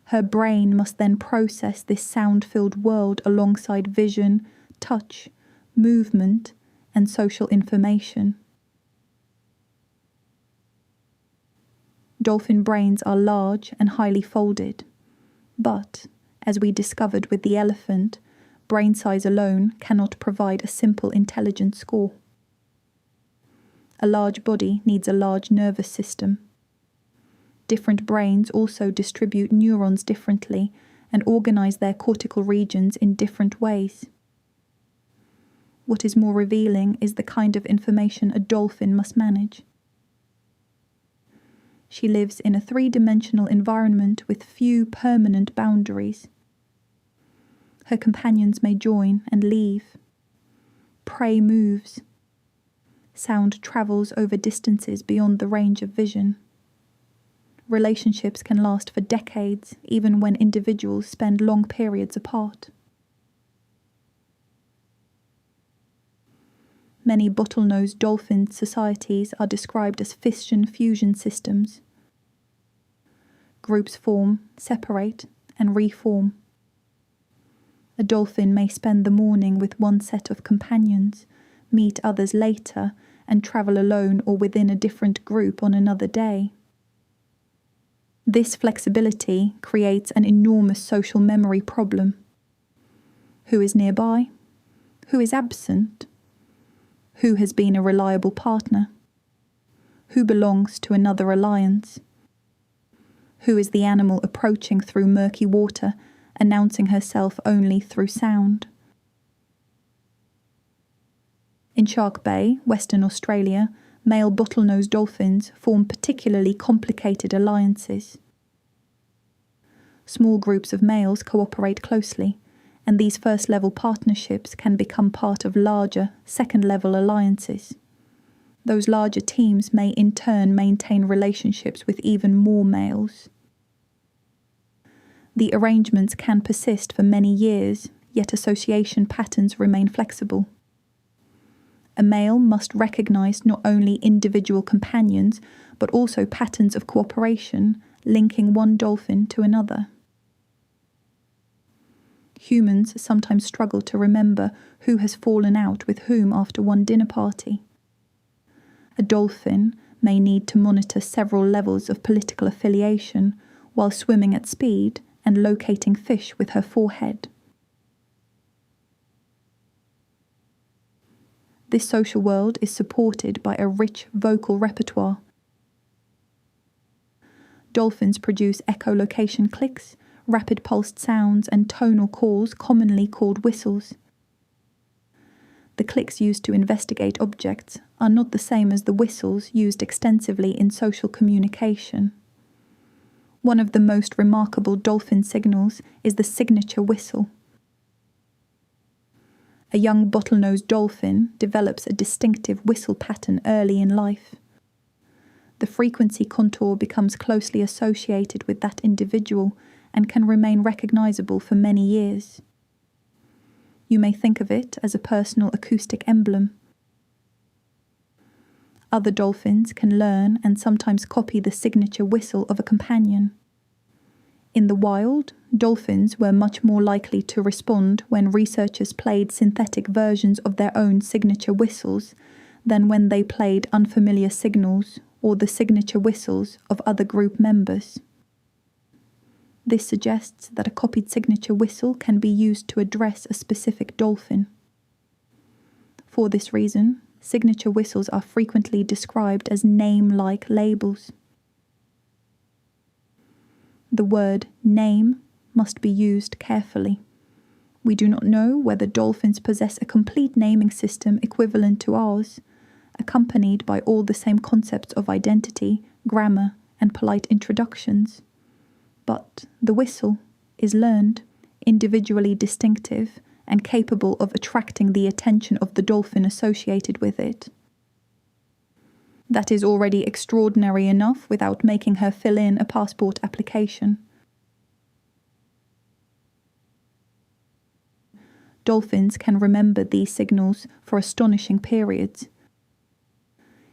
Her brain must then process this sound-filled world alongside vision, touch, movement, and social information. Dolphin brains are large and highly folded, but, as we discovered with the elephant, brain size alone cannot provide a simple intelligence score. A large body needs a large nervous system. Different brains also distribute neurons differently and organize their cortical regions in different ways. What is more revealing is the kind of information a dolphin must manage. She lives in a three-dimensional environment with few permanent boundaries. Her companions may join and leave. Prey moves. Sound travels over distances beyond the range of vision. Relationships can last for decades, even when individuals spend long periods apart. Many bottlenose dolphin societies are described as fission-fusion systems. Groups form, separate, and reform. A dolphin may spend the morning with one set of companions, meet others later, and travel alone or within a different group on another day. This flexibility creates an enormous social memory problem. Who is nearby? Who is absent? Who has been a reliable partner? Who belongs to another alliance? Who is the animal approaching through murky water, announcing herself only through sound? In Shark Bay, Western Australia, male bottlenose dolphins form particularly complicated alliances. Small groups of males cooperate closely, and these first-level partnerships can become part of larger, second-level alliances. Those larger teams may in turn maintain relationships with even more males. The arrangements can persist for many years, yet association patterns remain flexible. A male must recognize not only individual companions, but also patterns of cooperation linking one dolphin to another. Humans sometimes struggle to remember who has fallen out with whom after one dinner party. A dolphin may need to monitor several levels of political affiliation while swimming at speed and locating fish with her forehead. This social world is supported by a rich vocal repertoire. Dolphins produce echolocation clicks, rapid pulsed sounds, and tonal calls commonly called whistles. The clicks used to investigate objects are not the same as the whistles used extensively in social communication. One of the most remarkable dolphin signals is the signature whistle. A young bottlenose dolphin develops a distinctive whistle pattern early in life. The frequency contour becomes closely associated with that individual and can remain recognizable for many years. You may think of it as a personal acoustic emblem. Other dolphins can learn and sometimes copy the signature whistle of a companion. In the wild, dolphins were much more likely to respond when researchers played synthetic versions of their own signature whistles than when they played unfamiliar signals or the signature whistles of other group members. This suggests that a copied signature whistle can be used to address a specific dolphin. For this reason, signature whistles are frequently described as name-like labels. The word name must be used carefully. We do not know whether dolphins possess a complete naming system equivalent to ours, accompanied by all the same concepts of identity, grammar, and polite introductions. But the whistle is learned, individually distinctive, and capable of attracting the attention of the dolphin associated with it. That is already extraordinary enough without making her fill in a passport application. Dolphins can remember these signals for astonishing periods.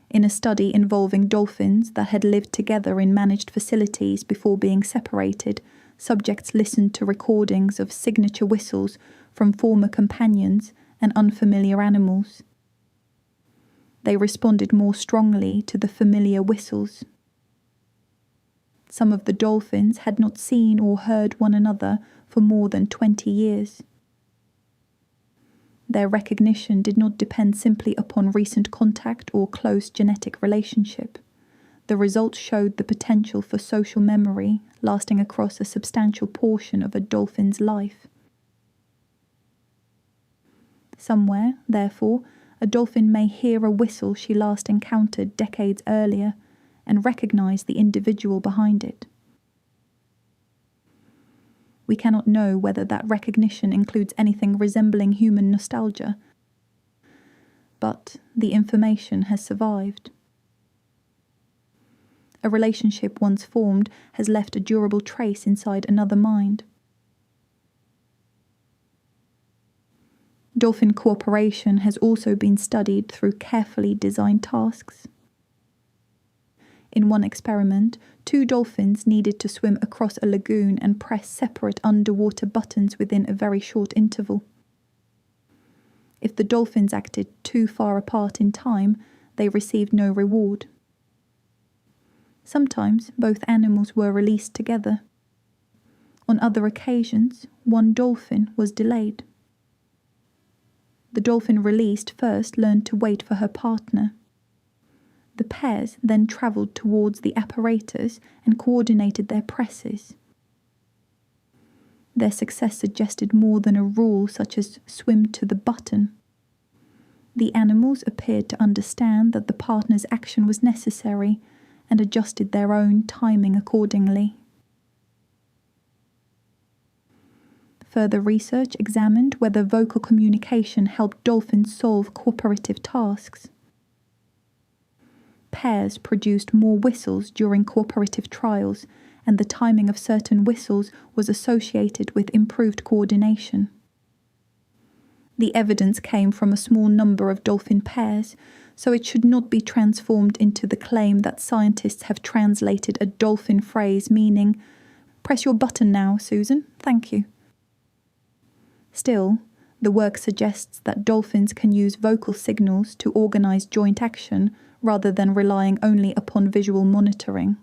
In a study involving dolphins that had lived together in managed facilities before being separated, subjects listened to recordings of signature whistles from former companions and unfamiliar animals. They responded more strongly to the familiar whistles. Some of the dolphins had not seen or heard one another for more than 20 years. Their recognition did not depend simply upon recent contact or close genetic relationship. The results showed the potential for social memory lasting across a substantial portion of a dolphin's life. Somewhere, therefore, a dolphin may hear a whistle she last encountered decades earlier and recognize the individual behind it. We cannot know whether that recognition includes anything resembling human nostalgia, but the information has survived. A relationship once formed has left a durable trace inside another mind. Dolphin cooperation has also been studied through carefully designed tasks. In one experiment, 2 dolphins needed to swim across a lagoon and press separate underwater buttons within a very short interval. If the dolphins acted too far apart in time, they received no reward. Sometimes both animals were released together. On other occasions, one dolphin was delayed. The dolphin released first learned to wait for her partner. The pairs then travelled towards the apparatus and coordinated their presses. Their success suggested more than a rule such as swim to the button. The animals appeared to understand that the partner's action was necessary and adjusted their own timing accordingly. Further research examined whether vocal communication helped dolphins solve cooperative tasks. Pairs produced more whistles during cooperative trials, and the timing of certain whistles was associated with improved coordination. The evidence came from a small number of dolphin pairs, so it should not be transformed into the claim that scientists have translated a dolphin phrase meaning, "Press your button now, Susan, thank you." Still, the work suggests that dolphins can use vocal signals to organize joint action rather than relying only upon visual monitoring.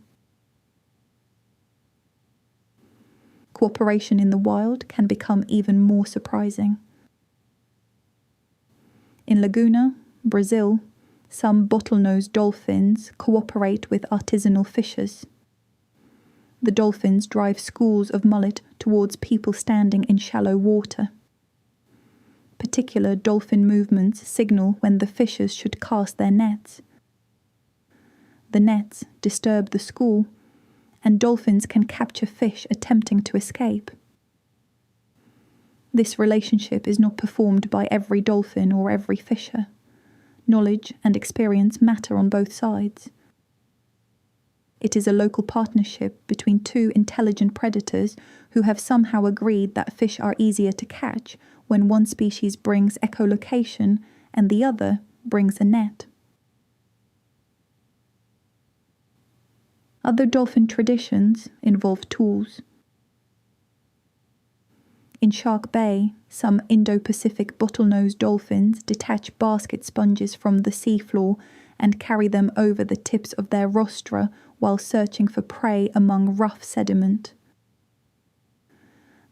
Cooperation in the wild can become even more surprising. In Laguna, Brazil, some bottlenose dolphins cooperate with artisanal fishers. The dolphins drive schools of mullet towards people standing in shallow water. Particular dolphin movements signal when the fishers should cast their nets. The nets disturb the school, and dolphins can capture fish attempting to escape. This relationship is not performed by every dolphin or every fisher. Knowledge and experience matter on both sides. It is a local partnership between two intelligent predators who have somehow agreed that fish are easier to catch when one species brings echolocation and the other brings a net. Other dolphin traditions involve tools. In Shark Bay, some Indo-Pacific bottlenose dolphins detach basket sponges from the seafloor and carry them over the tips of their rostra while searching for prey among rough sediment.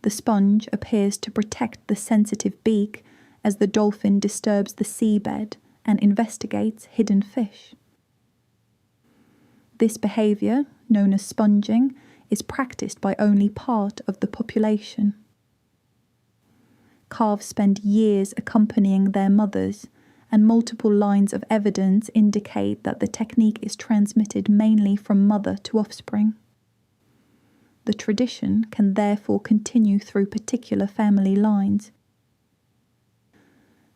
The sponge appears to protect the sensitive beak as the dolphin disturbs the seabed and investigates hidden fish. This behaviour, known as sponging, is practiced by only part of the population. Calves spend years accompanying their mothers, and multiple lines of evidence indicate that the technique is transmitted mainly from mother to offspring. The tradition can therefore continue through particular family lines.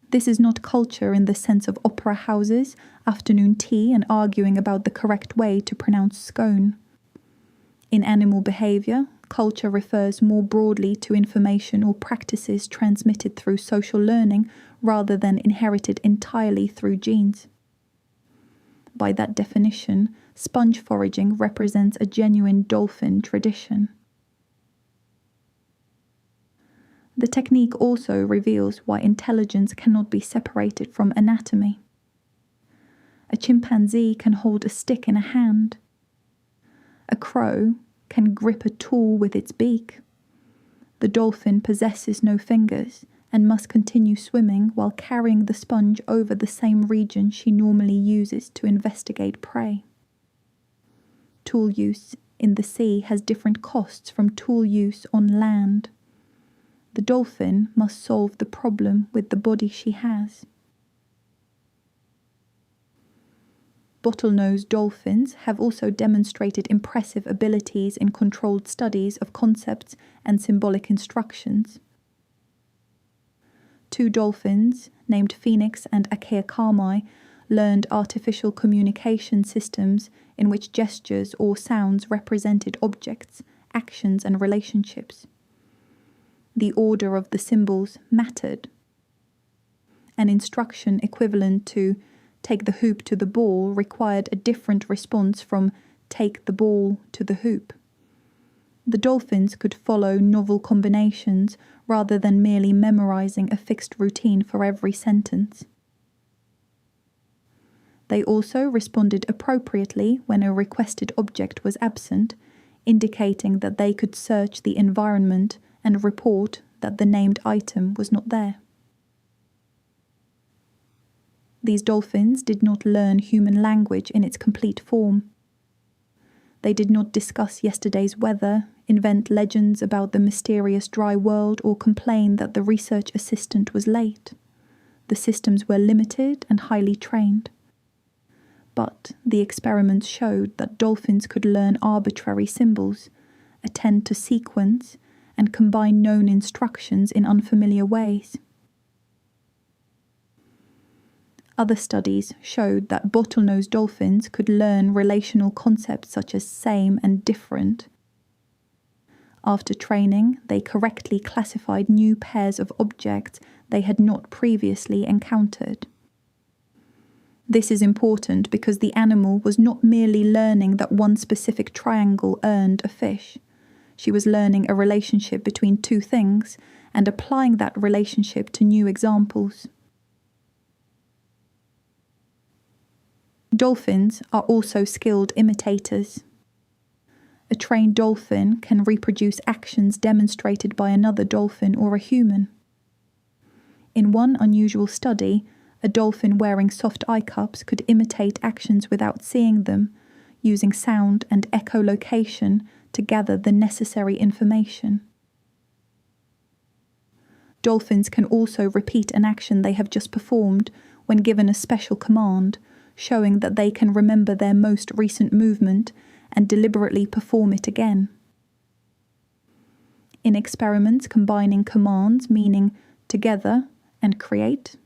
This is not culture in the sense of opera houses, afternoon tea, and arguing about the correct way to pronounce scone. In animal behaviour, culture refers more broadly to information or practices transmitted through social learning rather than inherited entirely through genes. By that definition, sponge foraging represents a genuine dolphin tradition. The technique also reveals why intelligence cannot be separated from anatomy. A chimpanzee can hold a stick in a hand. A crow can grip a tool with its beak. The dolphin possesses no fingers and must continue swimming while carrying the sponge over the same region she normally uses to investigate prey. Tool use in the sea has different costs from tool use on land. The dolphin must solve the problem with the body she has. Bottlenose dolphins have also demonstrated impressive abilities in controlled studies of concepts and symbolic instructions. Two dolphins, named Phoenix and Akeakamai, learned artificial communication systems in which gestures or sounds represented objects, actions, and relationships. The order of the symbols mattered. An instruction equivalent to take the hoop to the ball required a different response from take the ball to the hoop. The dolphins could follow novel combinations rather than merely memorizing a fixed routine for every sentence. They also responded appropriately when a requested object was absent, indicating that they could search the environment and report that the named item was not there. These dolphins did not learn human language in its complete form. They did not discuss yesterday's weather, invent legends about the mysterious dry world, or complain that the research assistant was late. The systems were limited and highly trained. But the experiments showed that dolphins could learn arbitrary symbols, attend to sequence, and combine known instructions in unfamiliar ways. Other studies showed that bottlenose dolphins could learn relational concepts such as same and different. After training, they correctly classified new pairs of objects they had not previously encountered. This is important because the animal was not merely learning that one specific triangle earned a fish. She was learning a relationship between two things and applying that relationship to new examples. Dolphins are also skilled imitators. A trained dolphin can reproduce actions demonstrated by another dolphin or a human. In one unusual study, a dolphin wearing soft eye cups could imitate actions without seeing them, using sound and echolocation to gather the necessary information. Dolphins can also repeat an action they have just performed when given a special command, showing that they can remember their most recent movement and deliberately perform it again. In experiments combining commands meaning together and create,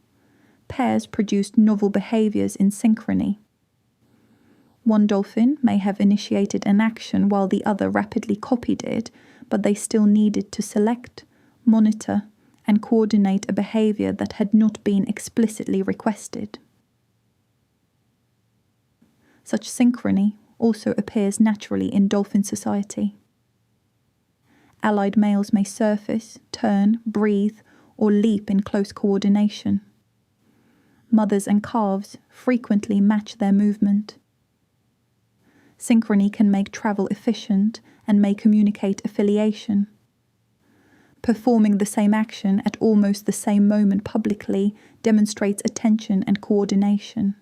pairs produced novel behaviours in synchrony. One dolphin may have initiated an action while the other rapidly copied it, but they still needed to select, monitor, and coordinate a behaviour that had not been explicitly requested. Such synchrony also appears naturally in dolphin society. Allied males may surface, turn, breathe, or leap in close coordination. Mothers and calves frequently match their movement. Synchrony can make travel efficient and may communicate affiliation. Performing the same action at almost the same moment publicly demonstrates attention and coordination.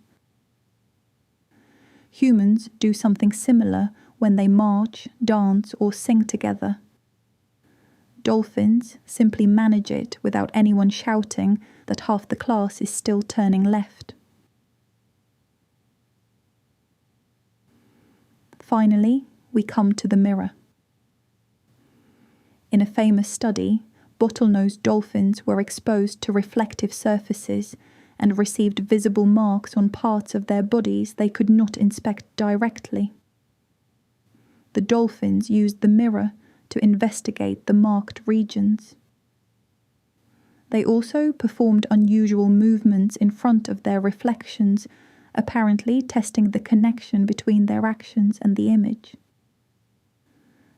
Humans do something similar when they march, dance, or sing together. Dolphins simply manage it without anyone shouting that half the class is still turning left. Finally, we come to the mirror. In a famous study, bottlenose dolphins were exposed to reflective surfaces and received visible marks on parts of their bodies they could not inspect directly. The dolphins used the mirror to investigate the marked regions. They also performed unusual movements in front of their reflections, apparently testing the connection between their actions and the image.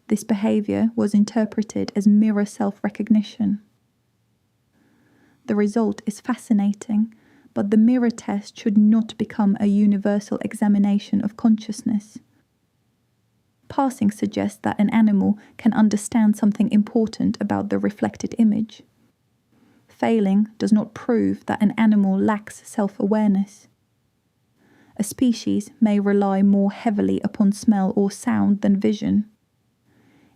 This behaviour was interpreted as mirror self-recognition. The result is fascinating, but the mirror test should not become a universal examination of consciousness. Passing suggests that an animal can understand something important about the reflected image. Failing does not prove that an animal lacks self-awareness. A species may rely more heavily upon smell or sound than vision.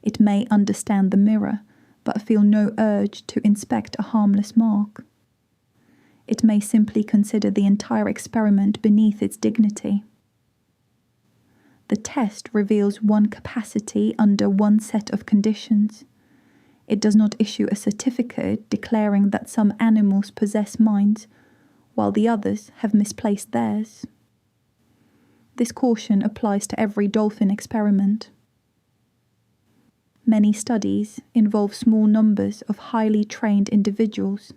It may understand the mirror, but feel no urge to inspect a harmless mark. It may simply consider the entire experiment beneath its dignity. The test reveals one capacity under one set of conditions. It does not issue a certificate declaring that some animals possess minds, while the others have misplaced theirs. This caution applies to every dolphin experiment. Many studies involve small numbers of highly trained individuals.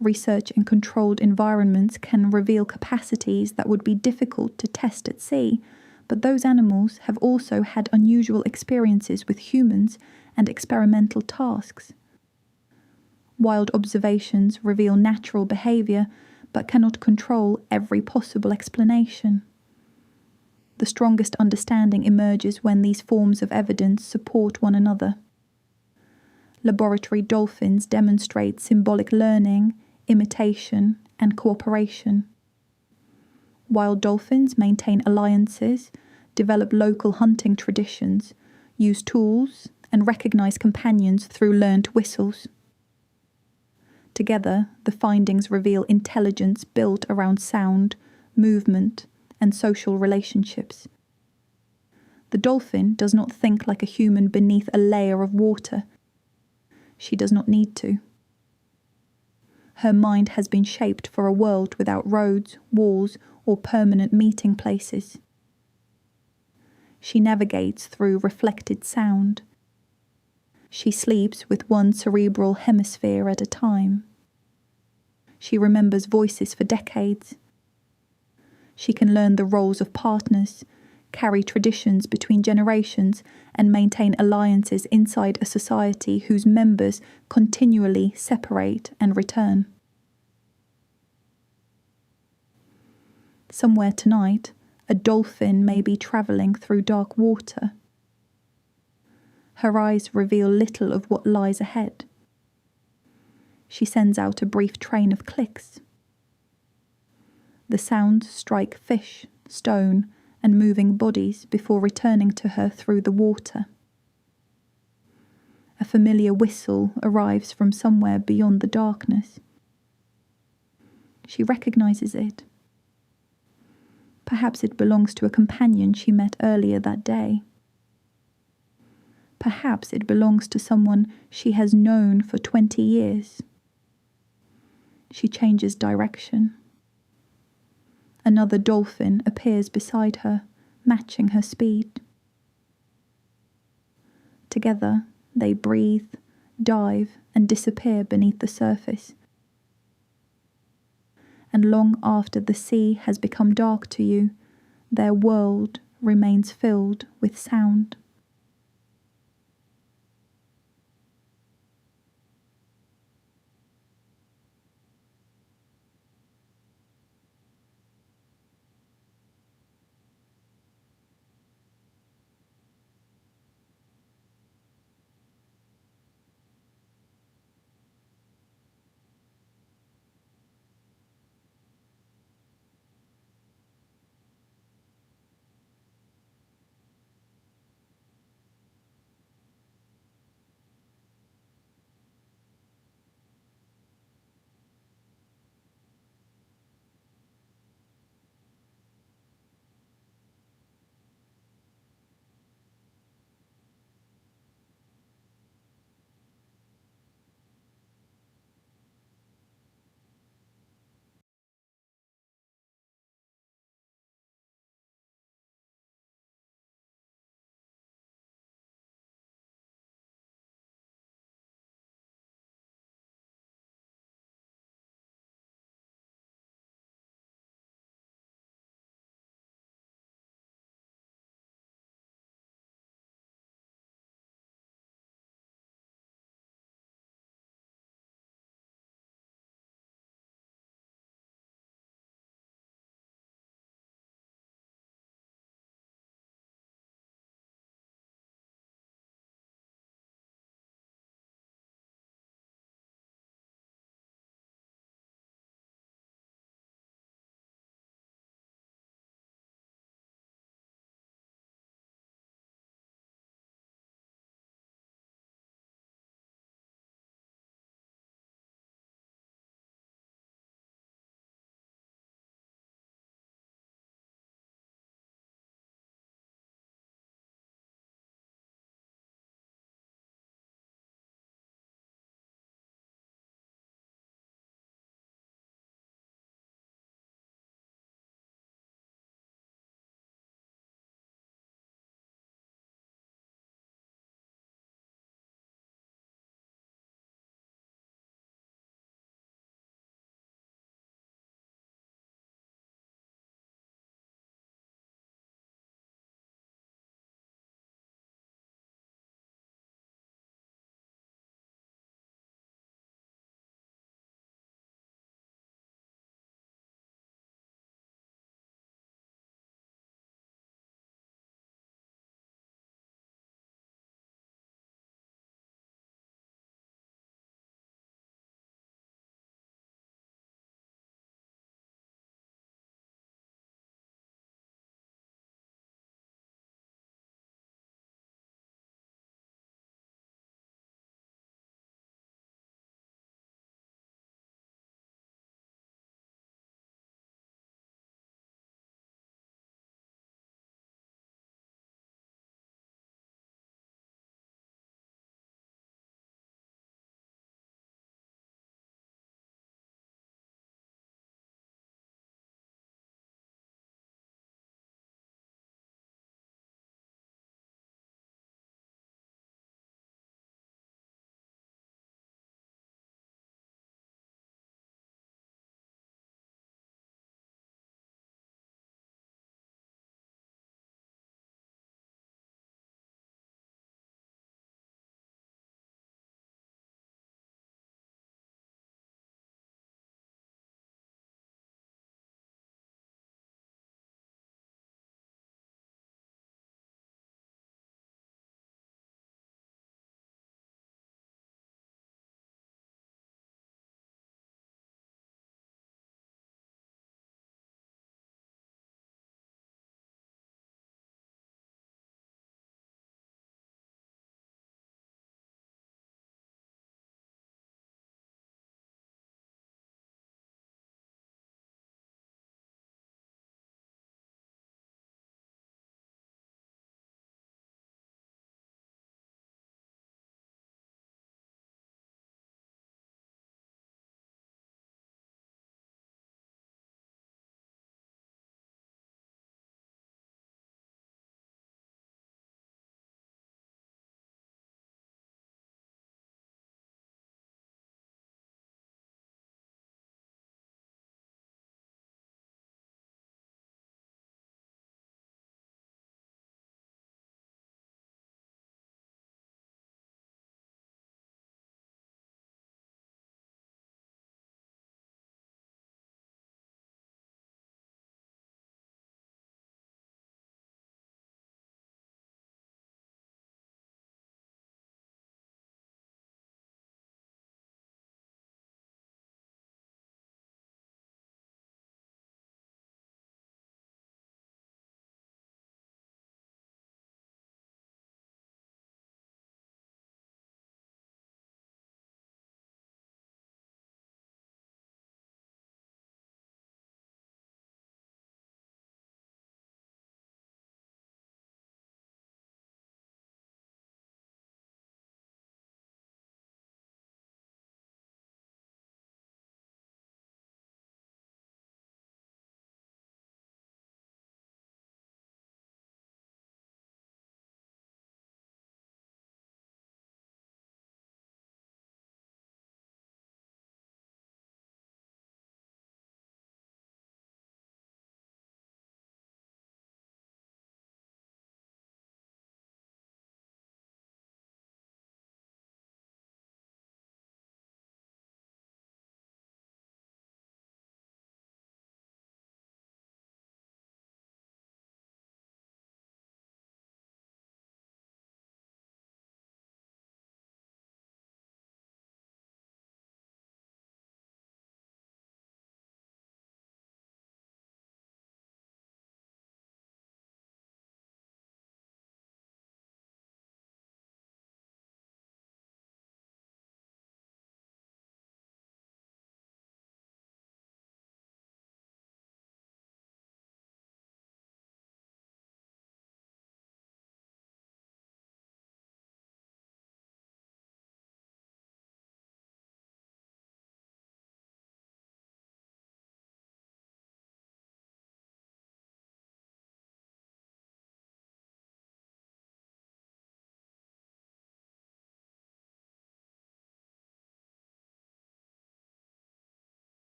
Research in controlled environments can reveal capacities that would be difficult to test at sea, but those animals have also had unusual experiences with humans and experimental tasks. Wild observations reveal natural behaviour, but cannot control every possible explanation. The strongest understanding emerges when these forms of evidence support one another. Laboratory dolphins demonstrate symbolic learning, imitation, and cooperation. Wild dolphins maintain alliances, develop local hunting traditions, use tools, and recognize companions through learned whistles. Together, the findings reveal intelligence built around sound, movement, and social relationships. The dolphin does not think like a human beneath a layer of water. She does not need to. Her mind has been shaped for a world without roads, walls, or permanent meeting places. She navigates through reflected sound. She sleeps with one cerebral hemisphere at a time. She remembers voices for decades. She can learn the roles of partners, carry traditions between generations, and maintain alliances inside a society whose members continually separate and return. Somewhere tonight, a dolphin may be travelling through dark water. Her eyes reveal little of what lies ahead. She sends out a brief train of clicks. The sounds strike fish, stone, and moving bodies before returning to her through the water. A familiar whistle arrives from somewhere beyond the darkness. She recognizes it. Perhaps it belongs to a companion she met earlier that day. Perhaps it belongs to someone she has known for 20 years. She changes direction. Another dolphin appears beside her, matching her speed. Together, they breathe, dive, and disappear beneath the surface. And long after the sea has become dark to you, their world remains filled with sound.